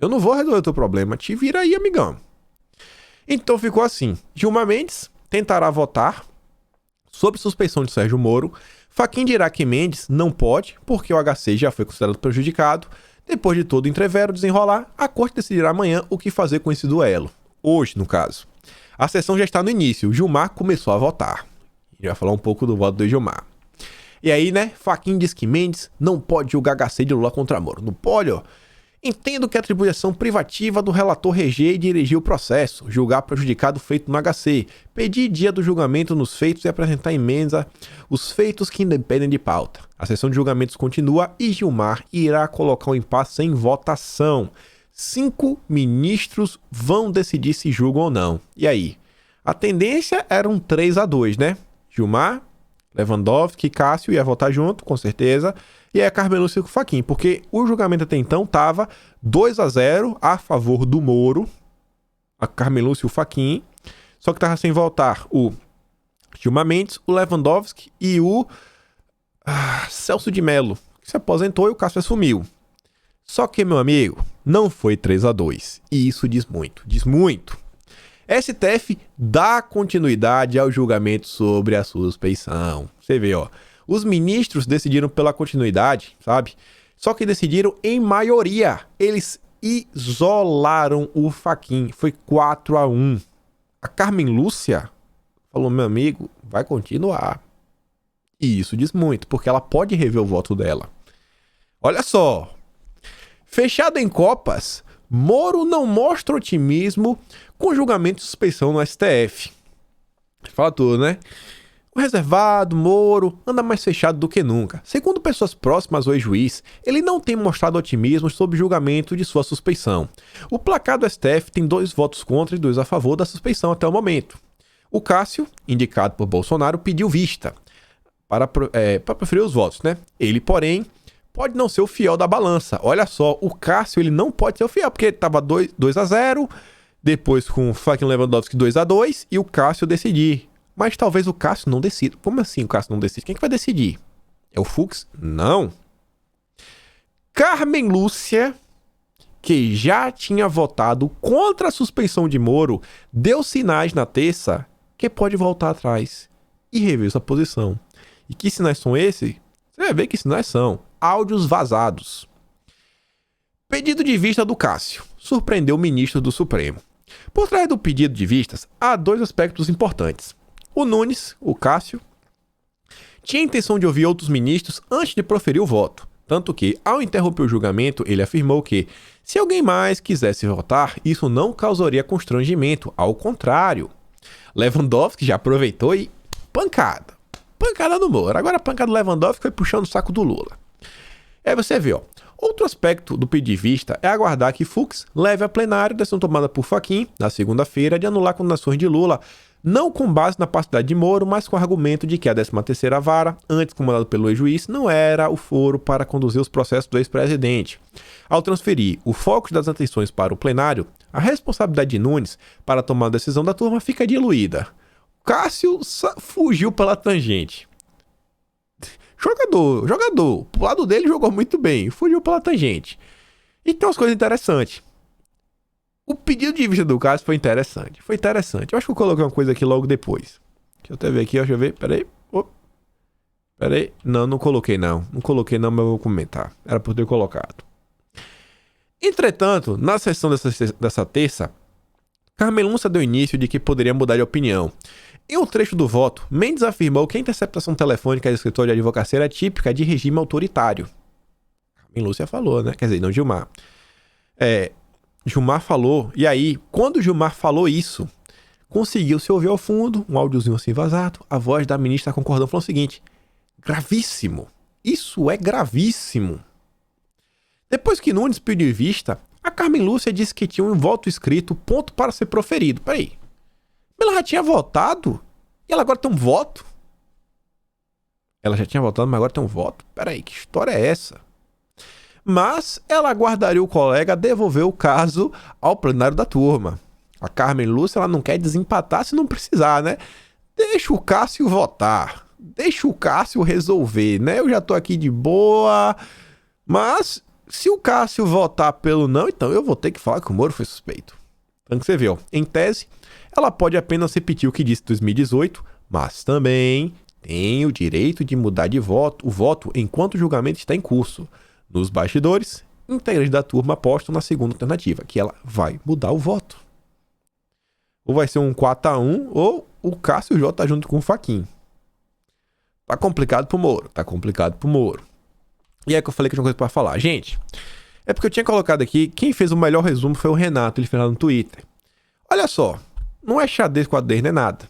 Eu não vou resolver o teu problema, te vira aí, amigão. Então ficou assim. Gilmar Mendes tentará votar sobre suspeição de Sérgio Moro. Fachin dirá que Mendes não pode, porque o HC já foi considerado prejudicado. Depois de todo o entrevero desenrolar, a corte decidirá amanhã o que fazer com esse duelo. Hoje, no caso. A sessão já está no início. Gilmar começou a votar. A gente vai falar um pouco do voto do Gilmar. E aí, né, Fachin diz que Mendes não pode julgar HC de Lula contra Moro. Não pode, ó. Entendo que a atribuição privativa do relator reger e dirigir o processo, julgar prejudicado feito no HC, pedir dia do julgamento nos feitos e apresentar emenda os feitos que independem de pauta. A sessão de julgamentos continua e Gilmar irá colocar o impasse em votação. 5 ministros vão decidir se julgam ou não. E aí? A tendência era um 3-2, né? Gilmar, Lewandowski e Cássio ia votar junto, com certeza. E aí a Carmen Lúcia com o Fachin, porque o julgamento até então tava 2-0 a favor do Moro, a Carmen Lúcia e o Fachin. Só que tava sem votar o Gilmar Mendes, o Lewandowski e o Celso de Mello, que se aposentou e o Cássio assumiu. Só que, meu amigo, não foi 3-2. E isso diz muito, diz muito. STF dá continuidade ao julgamento sobre a suspeição. Você vê, ó. Os ministros decidiram pela continuidade, sabe? Só que decidiram em maioria. Eles isolaram o Fachin. Foi 4-1. A Carmen Lúcia falou, meu amigo, vai continuar. E isso diz muito, porque ela pode rever o voto dela. Olha só. Fechado em copas, Moro não mostra otimismo com julgamento de suspeição no STF. Fala tudo, né? O reservado, Moro, anda mais fechado do que nunca. Segundo pessoas próximas ao ex-juiz, ele não tem mostrado otimismo sobre o julgamento de sua suspeição. O placar do STF tem 2 votos contra e 2 a favor da suspeição até o momento. O Cássio, indicado por Bolsonaro, pediu vista para preferir os votos, né? Ele, porém, pode não ser o fiel da balança. Olha só, o Cássio ele não pode ser o fiel, porque ele estava 2-0, depois com o Fachin Lewandowski 2-2 e o Cássio decidir. Mas talvez o Cássio não decida. Como assim o Cássio não decide? Quem que vai decidir? É o Fux? Não. Carmen Lúcia, que já tinha votado contra a suspeição de Moro, deu sinais na terça que pode voltar atrás e rever sua posição. E que sinais são esses? Você vai ver que sinais são. Áudios vazados. Pedido de vista do Cássio surpreendeu o ministro do Supremo. Por trás do pedido de vistas, há 2 aspectos importantes. O Nunes, o Cássio, tinha a intenção de ouvir outros ministros antes de proferir o voto. Tanto que, ao interromper o julgamento, ele afirmou que, se alguém mais quisesse votar, isso não causaria constrangimento. Ao contrário. Lewandowski já aproveitou e pancada. Pancada no Moro. Agora a pancada do Lewandowski foi puxando o saco do Lula. Aí você vê, ó. Outro aspecto do pedido de vista é aguardar que Fux leve a plenário decisão tomada por Fachin, na segunda-feira, de anular condenações de Lula, não com base na parcialidade de Moro, mas com o argumento de que a 13ª vara, antes comandada pelo ex-juiz, não era o foro para conduzir os processos do ex-presidente. Ao transferir o foco das atenções para o plenário, a responsabilidade de Nunes para a tomada da decisão da turma fica diluída. Cássio fugiu pela tangente. Jogador. Pro lado dele jogou muito bem. Fugiu pela tangente. E tem umas coisas interessantes. O pedido de vista do Cássio foi interessante. Eu acho que eu coloquei uma coisa aqui logo depois. Deixa eu até ver aqui, ó. Deixa eu ver. Peraí. Não coloquei não. Não coloquei não, mas eu vou comentar. Era por ter colocado. Entretanto, na sessão dessa terça, Carmen Lúcia deu início de que poderia mudar de opinião. Em um trecho do voto, Mendes afirmou que a interceptação telefônica do escritório de advocacia era típica de regime autoritário. Carmen Lúcia falou, né? Quer dizer, não Gilmar. Gilmar falou, e aí, quando Gilmar falou isso, conseguiu-se ouvir ao fundo, um áudiozinho assim vazado, a voz da ministra concordando, falou o seguinte: gravíssimo, isso é gravíssimo. Depois que Nunes pediu vista, a Carmen Lúcia disse que tinha um voto escrito, ponto para ser proferido. Peraí, ela já tinha votado? E ela agora tem um voto? Ela já tinha votado, mas agora tem um voto? Peraí, que história é essa? Mas ela aguardaria o colega devolver o caso ao plenário da turma. A Carmen Lúcia ela não quer desempatar se não precisar, né? Deixa o Cássio votar. Deixa o Cássio resolver, né? Eu já tô aqui de boa. Mas se o Cássio votar pelo não, então eu vou ter que falar que o Moro foi suspeito. Então você vê, ó, em tese, ela pode apenas repetir o que disse em 2018, mas também tem o direito de mudar de voto, o voto enquanto o julgamento está em curso. Nos bastidores, integrantes da turma apostam na segunda alternativa, que ela vai mudar o voto. Ou vai ser um 4-1, ou o Cássio J tá junto com o Fachin. Tá complicado pro Moro. E é que eu falei que tinha uma coisa pra falar. Gente, é porque eu tinha colocado aqui, quem fez o melhor resumo foi o Renato, ele fez lá no Twitter. Olha só, não é xadrez com a nem nada.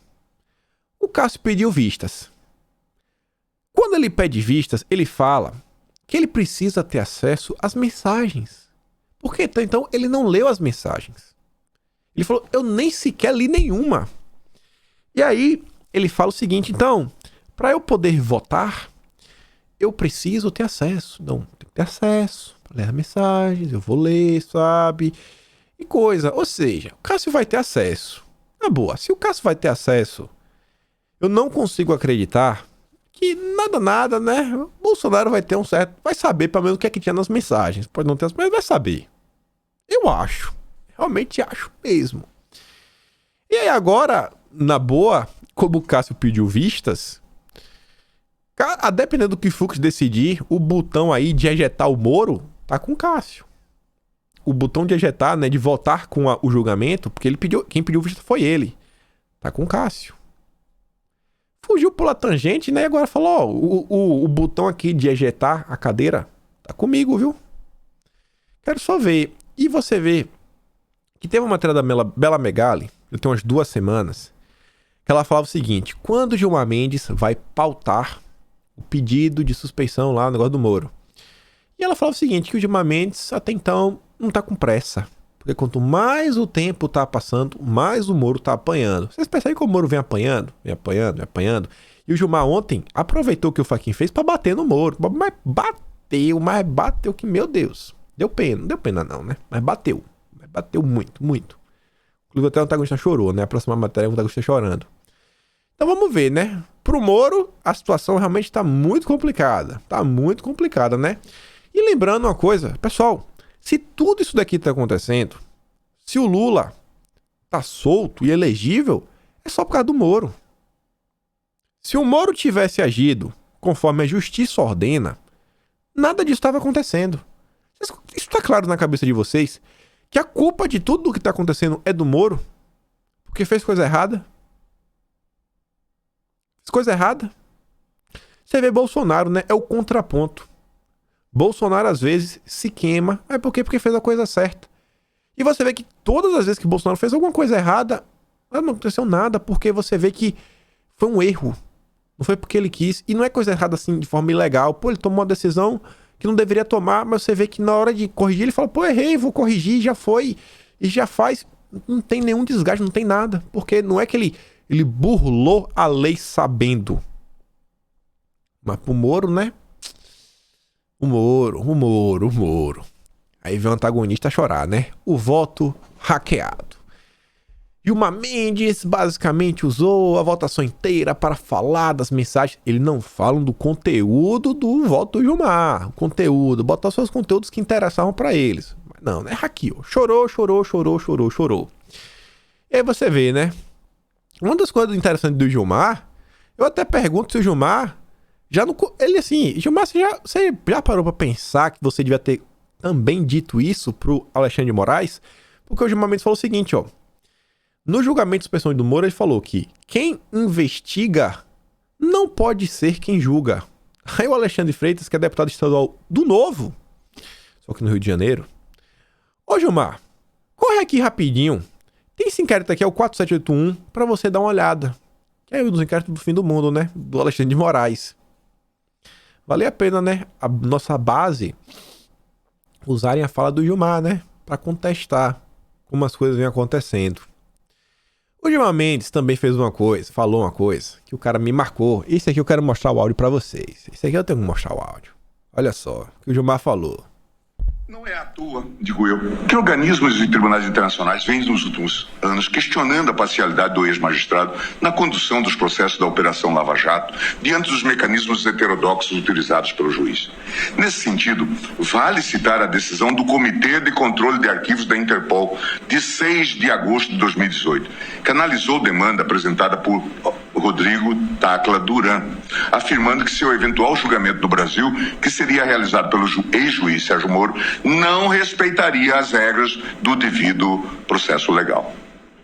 O Cássio pediu vistas. Quando ele pede vistas, ele fala que ele precisa ter acesso às mensagens. Porque então ele não leu as mensagens. Ele falou, eu nem sequer li nenhuma. E aí ele fala o seguinte, então, Para eu poder votar, eu preciso ter acesso. Não, tem que ter acesso, ler as mensagens, eu vou ler, sabe? E coisa. Ou seja, o Cássio vai ter acesso. Na boa, se o Cássio vai ter acesso, eu não consigo acreditar que nada, né? O Bolsonaro vai ter um certo... Vai saber pelo menos o que é que tinha nas mensagens. Pode não ter, mas vai saber. Eu acho. Realmente acho mesmo. E aí agora, na boa, como o Cássio pediu vistas, a dependendo do que Fux decidir, o botão aí de ejetar o Moro tá com o Cássio. O botão de ejetar, né, de votar com o julgamento, porque quem pediu vista foi ele. Tá com o Cássio. Fugiu pela tangente, né? E agora falou, ó, o botão aqui de ejetar a cadeira tá comigo, viu? Quero só ver. E você vê que teve uma matéria da Bela Megali, eu tenho umas 2 semanas, que ela falava o seguinte: quando Gilmar Mendes vai pautar o pedido de suspeição lá no negócio do Moro. E ela falava o seguinte, que o Gilmar Mendes até então não tá com pressa. Porque quanto mais o tempo tá passando, mais o Moro tá apanhando. Vocês percebem que o Moro vem apanhando? Vem apanhando, vem apanhando. E o Gilmar ontem aproveitou o que o Fachin fez pra bater no Moro. Mas bateu que, meu Deus. Deu pena. Não deu pena não, né? Mas bateu. Bateu muito, muito. Inclusive até o antagonista chorou, né? A próxima matéria o antagonista chorando. Então vamos ver, né? Pro Moro, a situação realmente tá muito complicada. Tá muito complicada, né? E lembrando uma coisa, pessoal, se tudo isso daqui tá acontecendo, se o Lula tá solto e elegível, é só por causa do Moro. Se o Moro tivesse agido conforme a justiça ordena, nada disso estava acontecendo. Isso tá claro na cabeça de vocês? Que a culpa de tudo o que tá acontecendo é do Moro? Porque fez coisa errada? Fez coisa errada? Você vê Bolsonaro, né? É o contraponto. Bolsonaro às vezes se queima. Mas por quê? Porque fez a coisa certa. E você vê que todas as vezes que Bolsonaro fez alguma coisa errada, não aconteceu nada, porque você vê que foi um erro. Não foi porque ele quis. E não é coisa errada assim de forma ilegal. Pô, ele tomou uma decisão que não deveria tomar, mas você vê que na hora de corrigir, ele fala, pô, errei, vou corrigir, já foi. E já faz. Não tem nenhum desgaste, não tem nada. Porque não é que ele burlou a lei sabendo. Mas pro Moro, né? O Moro. Aí vem o antagonista chorar, né? O voto hackeado. Gilmar Mendes basicamente usou a votação inteira para falar das mensagens. Eles não falam do conteúdo do voto do Gilmar. O conteúdo, botar só os conteúdos que interessavam para eles. Mas não, né? Hackeou. Chorou. E aí você vê, né? Uma das coisas interessantes do Gilmar, eu até pergunto se o Gilmar já não... Ele assim, Gilmar, você já parou pra pensar que você devia ter também dito isso pro Alexandre de Moraes? Porque o Gilmar Mendes falou o seguinte, ó. No julgamento de suspeição do Moro, ele falou que quem investiga não pode ser quem julga. Aí o Alexandre Freitas, que é deputado estadual do Novo, só que no Rio de Janeiro. Ô Gilmar, corre aqui rapidinho. Tem esse inquérito aqui, é o 4781, pra você dar uma olhada. Que é um dos inquéritos do fim do mundo, né? Do Alexandre de Moraes. Vale a pena, né? A nossa base usarem a fala do Gilmar, né? Pra contestar como as coisas vêm acontecendo. O Gilmar Mendes também fez uma coisa, falou uma coisa, que o cara me marcou. Esse aqui eu quero mostrar o áudio pra vocês. Esse aqui eu tenho que mostrar o áudio. Olha só, o que o Gilmar falou. Não é à toa, digo eu, que organismos e tribunais internacionais vêm nos últimos anos questionando a parcialidade do ex-magistrado na condução dos processos da Operação Lava Jato diante dos mecanismos heterodoxos utilizados pelo juiz. Nesse sentido, vale citar a decisão do Comitê de Controle de Arquivos da Interpol de 6 de agosto de 2018, que analisou demanda apresentada por Rodrigo Tacla Duran, afirmando que seu eventual julgamento no Brasil, que seria realizado pelo ex-juiz Sérgio Moro, não respeitaria as regras do devido processo legal.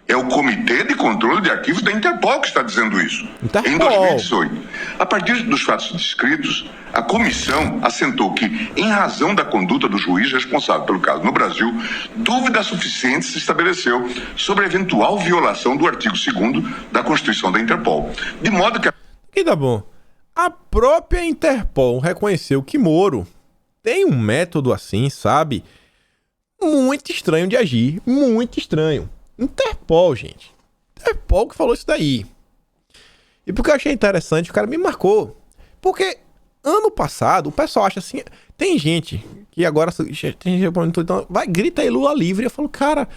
É o Comitê de Controle de Arquivos da Interpol que está dizendo isso. Em 2018. A partir dos fatos descritos, a comissão assentou que, em razão da conduta do juiz responsável pelo caso no Brasil, dúvida suficiente se estabeleceu sobre a eventual violação do artigo 2º da Constituição da Interpol. De modo que... E tá bom. A própria Interpol reconheceu que Moro tem um método assim, sabe? Muito estranho de agir. Muito estranho. Interpol, gente. Interpol que falou isso daí. E porque eu achei interessante, o cara me marcou. Porque ano passado, o pessoal acha assim... Tem gente que agora... Tem gente então, vai, grita aí Lula livre. Eu falo, cara,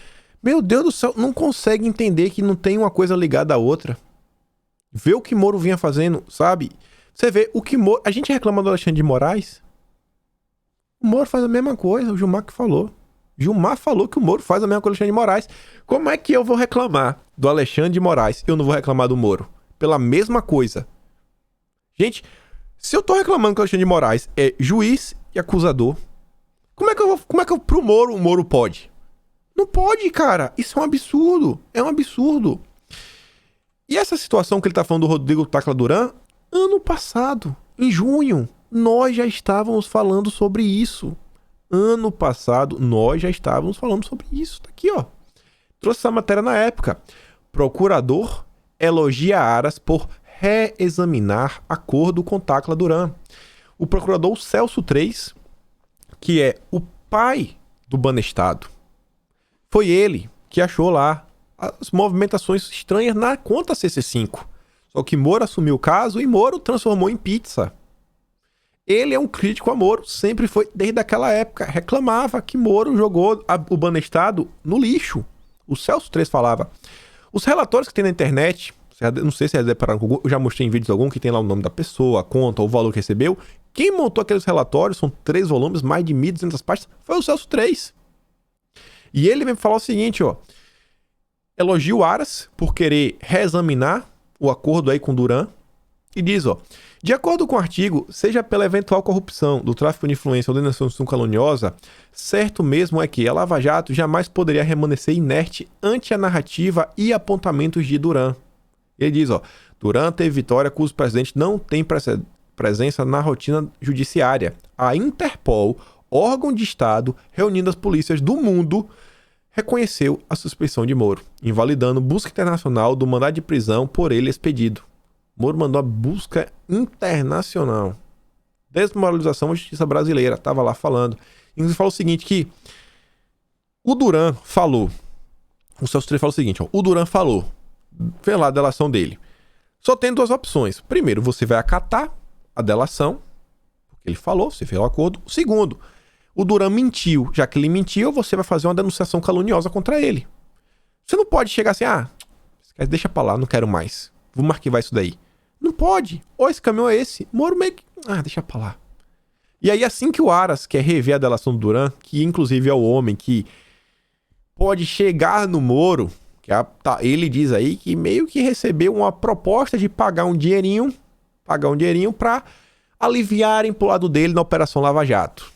meu Deus do céu, não consegue entender que não tem uma coisa ligada à outra. Vê o que Moro vinha fazendo, sabe? Você vê o que Moro... A gente reclama do Alexandre de Moraes. O Moro faz a mesma coisa, o Gilmar que falou. Gilmar falou que o Moro faz a mesma coisa do Alexandre de Moraes. Como é que eu vou reclamar do Alexandre de Moraes? Eu não vou reclamar do Moro. Pela mesma coisa. Gente, se eu tô reclamando que o Alexandre de Moraes é juiz e acusador, como é que eu pro Moro, o Moro pode? Não pode, cara. Isso é um absurdo. É um absurdo. E essa situação que ele tá falando do Rodrigo Tacla Duran, ano passado, em junho, nós já estávamos falando sobre isso. Ano passado, nós já estávamos falando sobre isso. Tá aqui, ó. Trouxe essa matéria na época. Procurador elogia Aras por reexaminar acordo com Tacla Duran. O procurador Celso III, que é o pai do Banestado, foi ele que achou lá as movimentações estranhas na conta CC5. Só que Moro assumiu o caso e Moro transformou em pizza. Ele é um crítico a Moro, sempre foi, desde aquela época, reclamava que Moro jogou o Banestado no lixo. O Celso III falava. Os relatórios que tem na internet, não sei se é deparado com, eu já mostrei em vídeos algum que tem lá o nome da pessoa, a conta, o valor que recebeu. Quem montou aqueles relatórios, são 3 volumes, mais de 1.200 páginas, foi o Celso III. E ele vem falar o seguinte, ó. Elogia o Aras por querer reexaminar o acordo aí com Duran e diz, ó, de acordo com o artigo, seja pela eventual corrupção, do tráfico de influência ou denunciação caluniosa, certo mesmo é que a Lava Jato jamais poderia permanecer inerte ante a narrativa e apontamentos de Duran. Ele diz, ó, Duran teve vitória cujo presidente não tem presença na rotina judiciária. A Interpol, órgão de Estado reunindo as polícias do mundo, reconheceu a suspeição de Moro, invalidando busca internacional do mandado de prisão por ele expedido. Moro mandou a busca internacional. Desmoralização da justiça brasileira. Tava lá falando. Inclusive falou o seguinte, que o Duran falou. O Celso III falou o seguinte, ó, o Duran falou. Vê lá a delação dele. Só tem 2 opções. Primeiro, você vai acatar a delação, porque ele falou, você fez o acordo. Segundo, o Duran mentiu. Já que ele mentiu, você vai fazer uma denunciação caluniosa contra ele. Você não pode chegar assim, deixa pra lá, não quero mais. Vamos arquivar isso daí. Não pode. Ou esse caminho é esse. Moro meio que... deixa pra lá. E aí, assim que o Aras quer rever a delação do Duran, que inclusive é o homem que pode chegar no Moro, que ele diz aí que meio que recebeu uma proposta de pagar um dinheirinho pra aliviarem pro lado dele na Operação Lava Jato.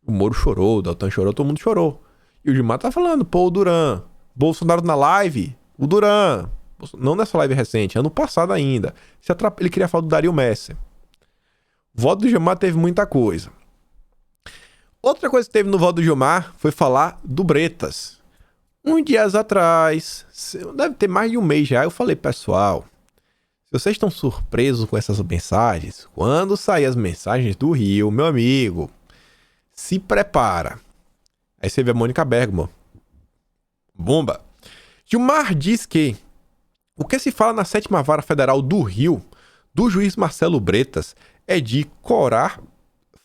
O Moro chorou, o Deltan chorou, todo mundo chorou. E o Gilmar tá falando, pô, o Duran, Bolsonaro na live, o Duran... Não nessa live recente, ano passado ainda. Ele queria falar do Dario Messer. O voto do Gilmar teve muita coisa. Outra coisa que teve no voto do Gilmar foi falar do Bretas. Uns dias atrás, deve ter mais de um mês já, eu falei, pessoal, se vocês estão surpresos com essas mensagens, quando sair as mensagens do Rio, meu amigo, se prepara. Aí você vê a Mônica Bergman. Bomba. Gilmar diz que o que se fala na 7ª Vara Federal do Rio, do juiz Marcelo Bretas, é de corar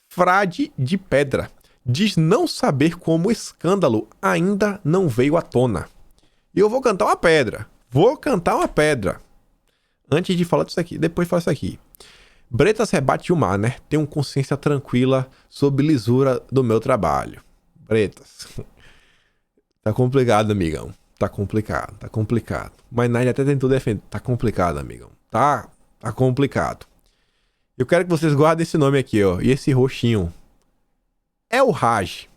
frade de pedra. Diz não saber como o escândalo ainda não veio à tona. E eu vou cantar uma pedra. Antes de falar disso aqui, depois falar isso aqui. Bretas rebate Gilmar, né? Tenho consciência tranquila sobre lisura do meu trabalho. Bretas. Tá complicado, amigão. Tá complicado. Mas Nádia até tentou defender. Tá complicado, amigão. Tá complicado. Eu quero que vocês guardem esse nome aqui, ó. E esse roxinho. É o Raj.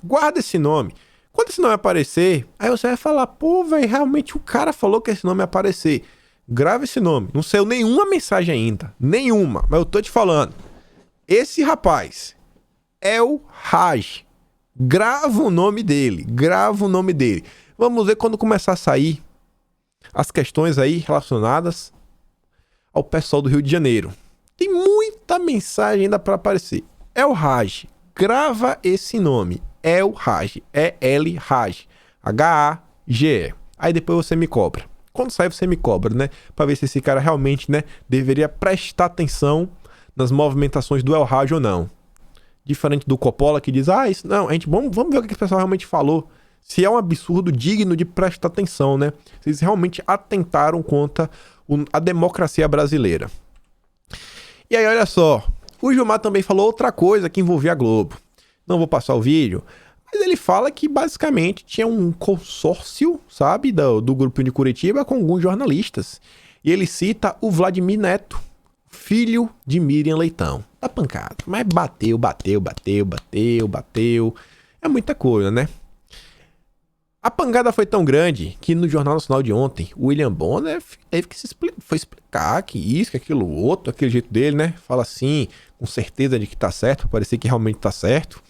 Guarda esse nome. Quando esse nome aparecer, aí você vai falar, pô, velho, realmente o cara falou que esse nome ia aparecer. Grava esse nome. Não saiu nenhuma mensagem ainda. Nenhuma. Mas eu tô te falando. Esse rapaz é o Raj. Grava o nome dele. Vamos ver quando começar a sair as questões aí relacionadas ao pessoal do Rio de Janeiro. Tem muita mensagem ainda para aparecer. É o Raj. Grava esse nome. É o Raj. É L Raj. H-A-G-E. Aí depois você me cobra. quando sai você me cobra, né? Pra ver se esse cara realmente, né, deveria prestar atenção nas movimentações do El Haj ou não. Diferente do Coppola que diz, isso não, vamos ver o que esse pessoal realmente falou. Se é um absurdo digno de prestar atenção, né? Se eles realmente atentaram contra a democracia brasileira. E aí, olha só, o Gilmar também falou outra coisa que envolvia a Globo. Não vou passar o vídeo, mas ele fala que basicamente tinha um consórcio, sabe, do grupinho de Curitiba com alguns jornalistas. E ele cita o Vladimir Neto, filho de Miriam Leitão. Tá pancada, mas bateu. É muita coisa, né? A pancada foi tão grande que no Jornal Nacional de ontem, o William Bonner teve que foi explicar que isso, que aquilo outro, aquele jeito dele, né? Fala assim, com certeza de que tá certo, pra parecer que realmente tá certo.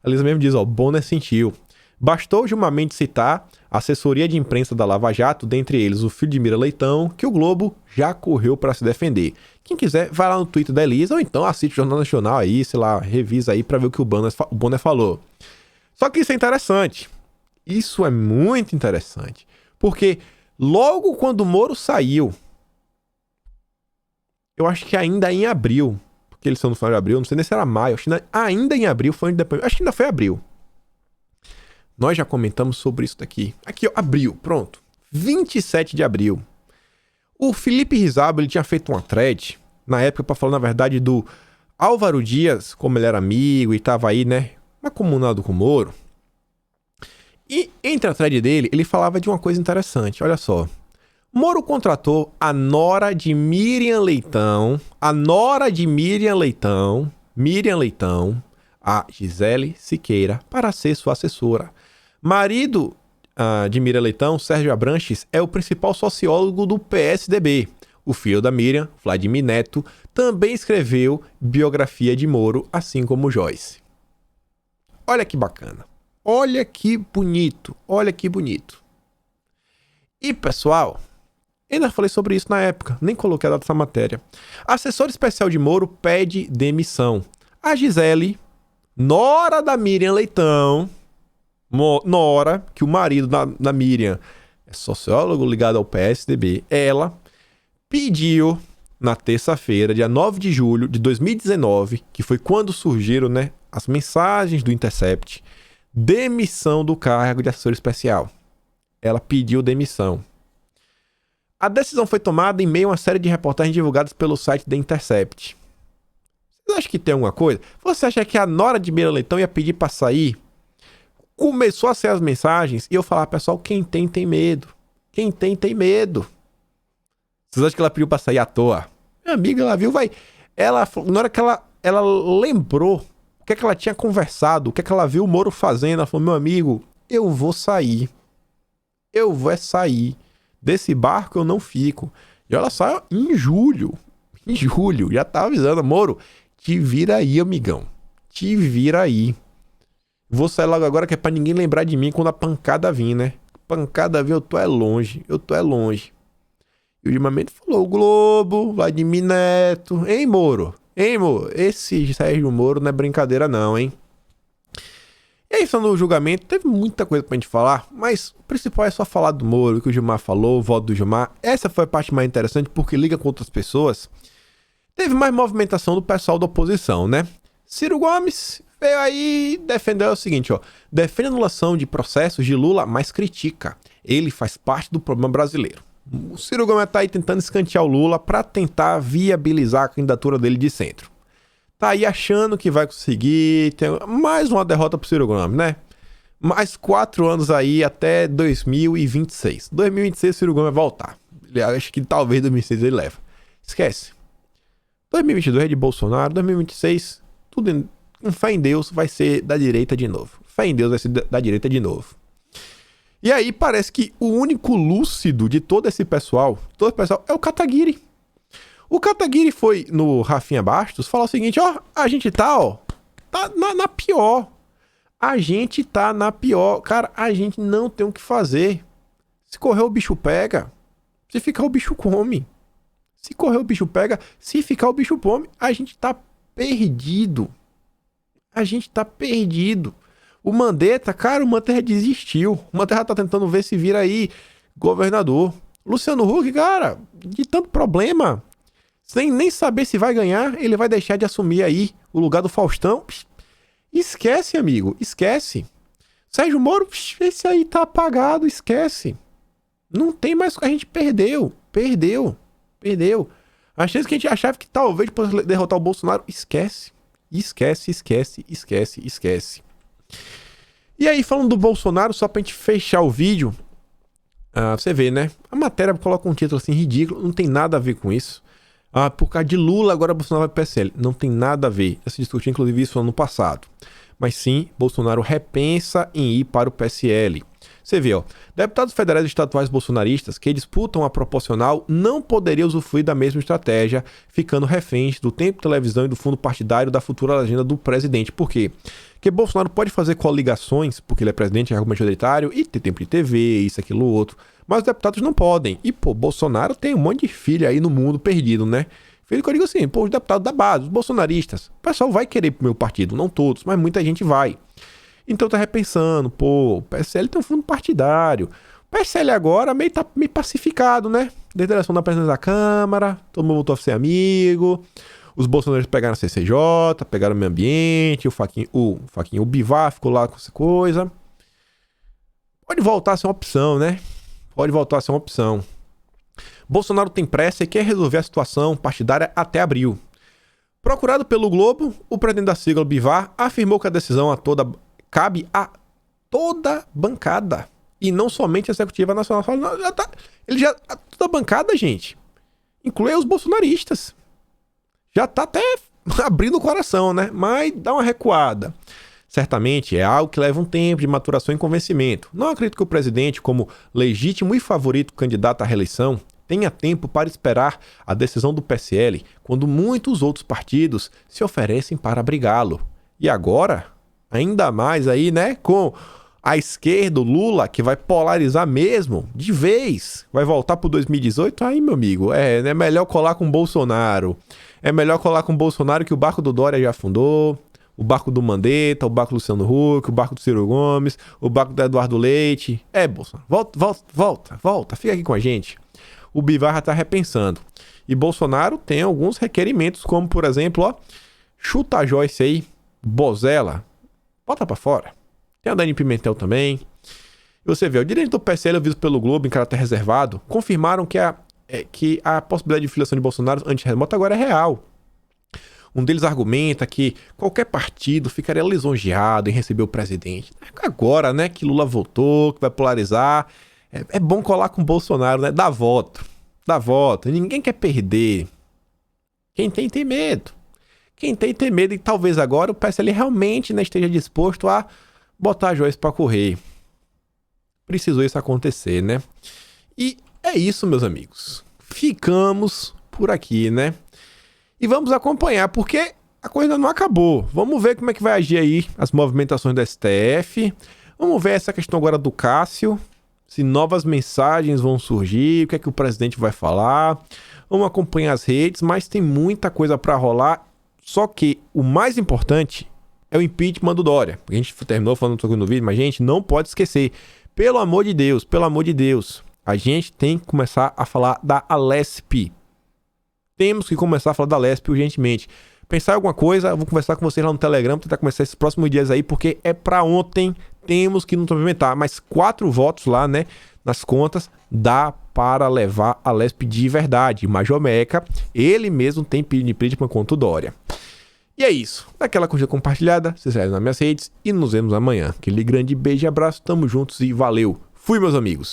A Lisa mesmo diz, Bonner sentiu. Bastou Gilmar Mendes citar a assessoria de imprensa da Lava Jato, dentre eles o filho de Mira Leitão, que o Globo já correu para se defender. Quem quiser, vai lá no Twitter da Elisa ou então assiste o Jornal Nacional aí, sei lá, revisa aí pra ver o que o Bonner falou. Só que isso é interessante. Isso é muito interessante. Porque logo quando o Moro saiu, eu acho que ainda em abril, porque eles são no final de abril, não sei nem se era maio, acho que ainda em abril, acho que ainda foi abril. Nós já comentamos sobre isso daqui. Aqui, ó, abril, pronto. 27 de abril. O Felipe Rizabo, ele tinha feito uma thread, na época, pra falar, na verdade, do Álvaro Dias, como ele era amigo e tava aí, né, mancomunado com o Moro. E entre a thread dele, ele falava de uma coisa interessante, olha só. Moro contratou a nora de Miriam Leitão, a Gisele Siqueira, para ser sua assessora. Marido de Miriam Leitão, Sérgio Abranches, é o principal sociólogo do PSDB. O filho da Miriam, Vladimir Neto, também escreveu biografia de Moro, assim como Joyce. Olha que bacana. Olha que bonito. E, pessoal, ainda falei sobre isso na época, nem coloquei a data dessa matéria. Assessor especial de Moro pede demissão. A Gisele, nora da Miriam Leitão, nora, que o marido da Miriam é sociólogo ligado ao PSDB, ela pediu na terça-feira, dia 9 de julho de 2019, que foi quando surgiram, né, as mensagens do Intercept, demissão do cargo de assessor especial. Ela pediu demissão. A decisão foi tomada em meio a uma série de reportagens divulgadas pelo site The Intercept. Vocês acham que tem alguma coisa? Você acha que a nora de Miriam Leitão ia pedir pra sair? Começou a ser as mensagens e eu falar, pessoal, quem tem medo. Quem tem medo. Vocês acham que ela pediu pra sair à toa? Minha amiga, ela viu, na hora que ela lembrou o que é que ela tinha conversado, o que é que ela viu o Moro fazendo, ela falou, meu amigo, eu vou sair. Eu vou sair. Desse barco eu não fico. E ela saiu em julho. Já tava avisando, Moro, te vira aí, amigão. Te vira aí. Vou sair logo agora que é pra ninguém lembrar de mim quando a pancada vir, né? Pancada vir, eu tô longe. E o Gilmar Mendes falou, o Globo, Vladimir Neto. Hein, Moro? Esse Sérgio Moro não é brincadeira não, hein? E aí, falando do julgamento, teve muita coisa pra gente falar, mas o principal é só falar do Moro, o que o Gilmar falou, o voto do Gilmar. Essa foi a parte mais interessante, porque liga com outras pessoas. Teve mais movimentação do pessoal da oposição, né? Ciro Gomes veio aí defender o seguinte, ó. Defende a anulação de processos de Lula, mas critica. Ele faz parte do problema brasileiro. O Ciro Gomes tá aí tentando escantear o Lula pra tentar viabilizar a candidatura dele de centro. Tá aí achando que vai conseguir. Tem mais uma derrota pro Ciro Gomes, né? Mais 4 anos aí até 2026. 2026 o Ciro Gomes vai voltar. Acho que talvez 2026 ele leva. Esquece. 2022 é de Bolsonaro. 2026, tudo com fé em Deus, vai ser da direita de novo. Fé em Deus vai ser da direita de novo. E aí parece que o único lúcido de todo esse pessoal é o Kataguiri. O Kataguiri foi no Rafinha Bastos falar o seguinte, ó, a gente tá na pior. A gente tá na pior. Cara, a gente não tem o que fazer. Se correr o bicho pega, se ficar o bicho come. Se correr o bicho pega, se ficar o bicho come, a gente tá perdido. O Mandetta, cara, o Mandetta desistiu. O Mandetta tá tentando ver se vira aí governador. Luciano Huck, cara, de tanto problema, sem nem saber se vai ganhar, ele vai deixar de assumir aí o lugar do Faustão. Esquece, amigo, esquece. Sérgio Moro, esse aí tá apagado, esquece. Não tem mais, a gente perdeu. A chance que a gente achava que talvez pudesse derrotar o Bolsonaro, esquece. E aí, falando do Bolsonaro, só pra gente fechar o vídeo, você vê, né? A matéria coloca um título assim ridículo, não tem nada a ver com isso. Por causa de Lula, agora Bolsonaro vai pro PSL. Não tem nada a ver. Já se discutiu, inclusive, isso no ano passado. Mas sim, Bolsonaro repensa em ir para o PSL. Você vê, ó, deputados federais e estaduais bolsonaristas que disputam a proporcional não poderiam usufruir da mesma estratégia, ficando reféns do tempo de televisão e do fundo partidário da futura agenda do presidente. Por quê? Porque Bolsonaro pode fazer coligações, porque ele é presidente, é argumento majoritário, e ter tempo de TV, isso, aquilo, outro. Mas os deputados não podem. E, pô, Bolsonaro tem um monte de filho aí no mundo perdido, né? Filho que eu digo assim, pô, os deputados da base, os bolsonaristas. O pessoal vai querer pro meu partido, não todos, mas muita gente vai. Então tá repensando, pô, o PSL tem um fundo partidário. O PSL agora tá meio pacificado, né? Desde a eleição da presidência da Câmara, todo mundo voltou a ser amigo. Os bolsonaristas pegaram a CCJ, pegaram o meio ambiente, o Bivar ficou lá com essa coisa. Pode voltar a ser uma opção, né? Bolsonaro tem pressa e quer resolver a situação partidária até abril. Procurado pelo Globo, o presidente da sigla, Bivar, afirmou que a decisão cabe a toda bancada e não somente a executiva nacional. Toda bancada, gente, inclui os bolsonaristas. Já tá até abrindo o coração, né? Mas dá uma recuada. Certamente é algo que leva um tempo de maturação e convencimento. Não acredito que o presidente, como legítimo e favorito candidato à reeleição, tenha tempo para esperar a decisão do PSL, quando muitos outros partidos se oferecem para abrigá-lo. E agora, ainda mais aí, né, com a esquerda, o Lula, que vai polarizar mesmo, de vez, vai voltar pro 2018, aí, meu amigo, é melhor colar com o Bolsonaro. É melhor colar com o Bolsonaro que o barco do Dória já afundou, o barco do Mandetta, o barco do Luciano Huck, o barco do Ciro Gomes, o barco do Eduardo Leite. Bolsonaro, volta, fica aqui com a gente. O Bivar já tá repensando. E Bolsonaro tem alguns requerimentos, como, por exemplo, ó, chuta a Joyce aí, Bozella, bota pra fora. Tem a Dani Pimentel também. E você vê, o dirigente do PSL, ouvido pelo Globo em caráter reservado, confirmaram que a possibilidade de filiação de Bolsonaro anti-remoto agora é real. Um deles argumenta que qualquer partido ficaria lisonjeado em receber o presidente. Agora, né, que Lula voltou, que vai polarizar, é bom colar com o Bolsonaro, né? Dá voto. Ninguém quer perder. Quem tem medo. E talvez agora o PSL realmente, né, esteja disposto a botar a Joyce pra correr. Precisou isso acontecer, né? E é isso, meus amigos. Ficamos por aqui, né? E vamos acompanhar, porque a coisa não acabou. Vamos ver como é que vai agir aí as movimentações do STF. Vamos ver essa questão agora do Cássio. Se novas mensagens vão surgir, o que é que o presidente vai falar. Vamos acompanhar as redes, mas tem muita coisa pra rolar. Só que o mais importante é o impeachment do Dória. A gente terminou falando sobre no vídeo, mas, gente, não pode esquecer. Pelo amor de Deus, a gente tem que começar a falar da Alesp. Temos que começar a falar da Alesp urgentemente. Pensar em alguma coisa, eu vou conversar com vocês lá no Telegram, tentar começar esses próximos dias aí, porque é pra ontem, temos que não movimentar. Mas 4 votos lá, né, nas contas, dá para levar a Alesp de verdade. Major Meca, ele mesmo tem pedido de impeachment contra o Dória. E é isso. Daquela curtida compartilhada, se inscreve nas minhas redes e nos vemos amanhã. Aquele grande beijo e abraço, tamo juntos e valeu. Fui, meus amigos.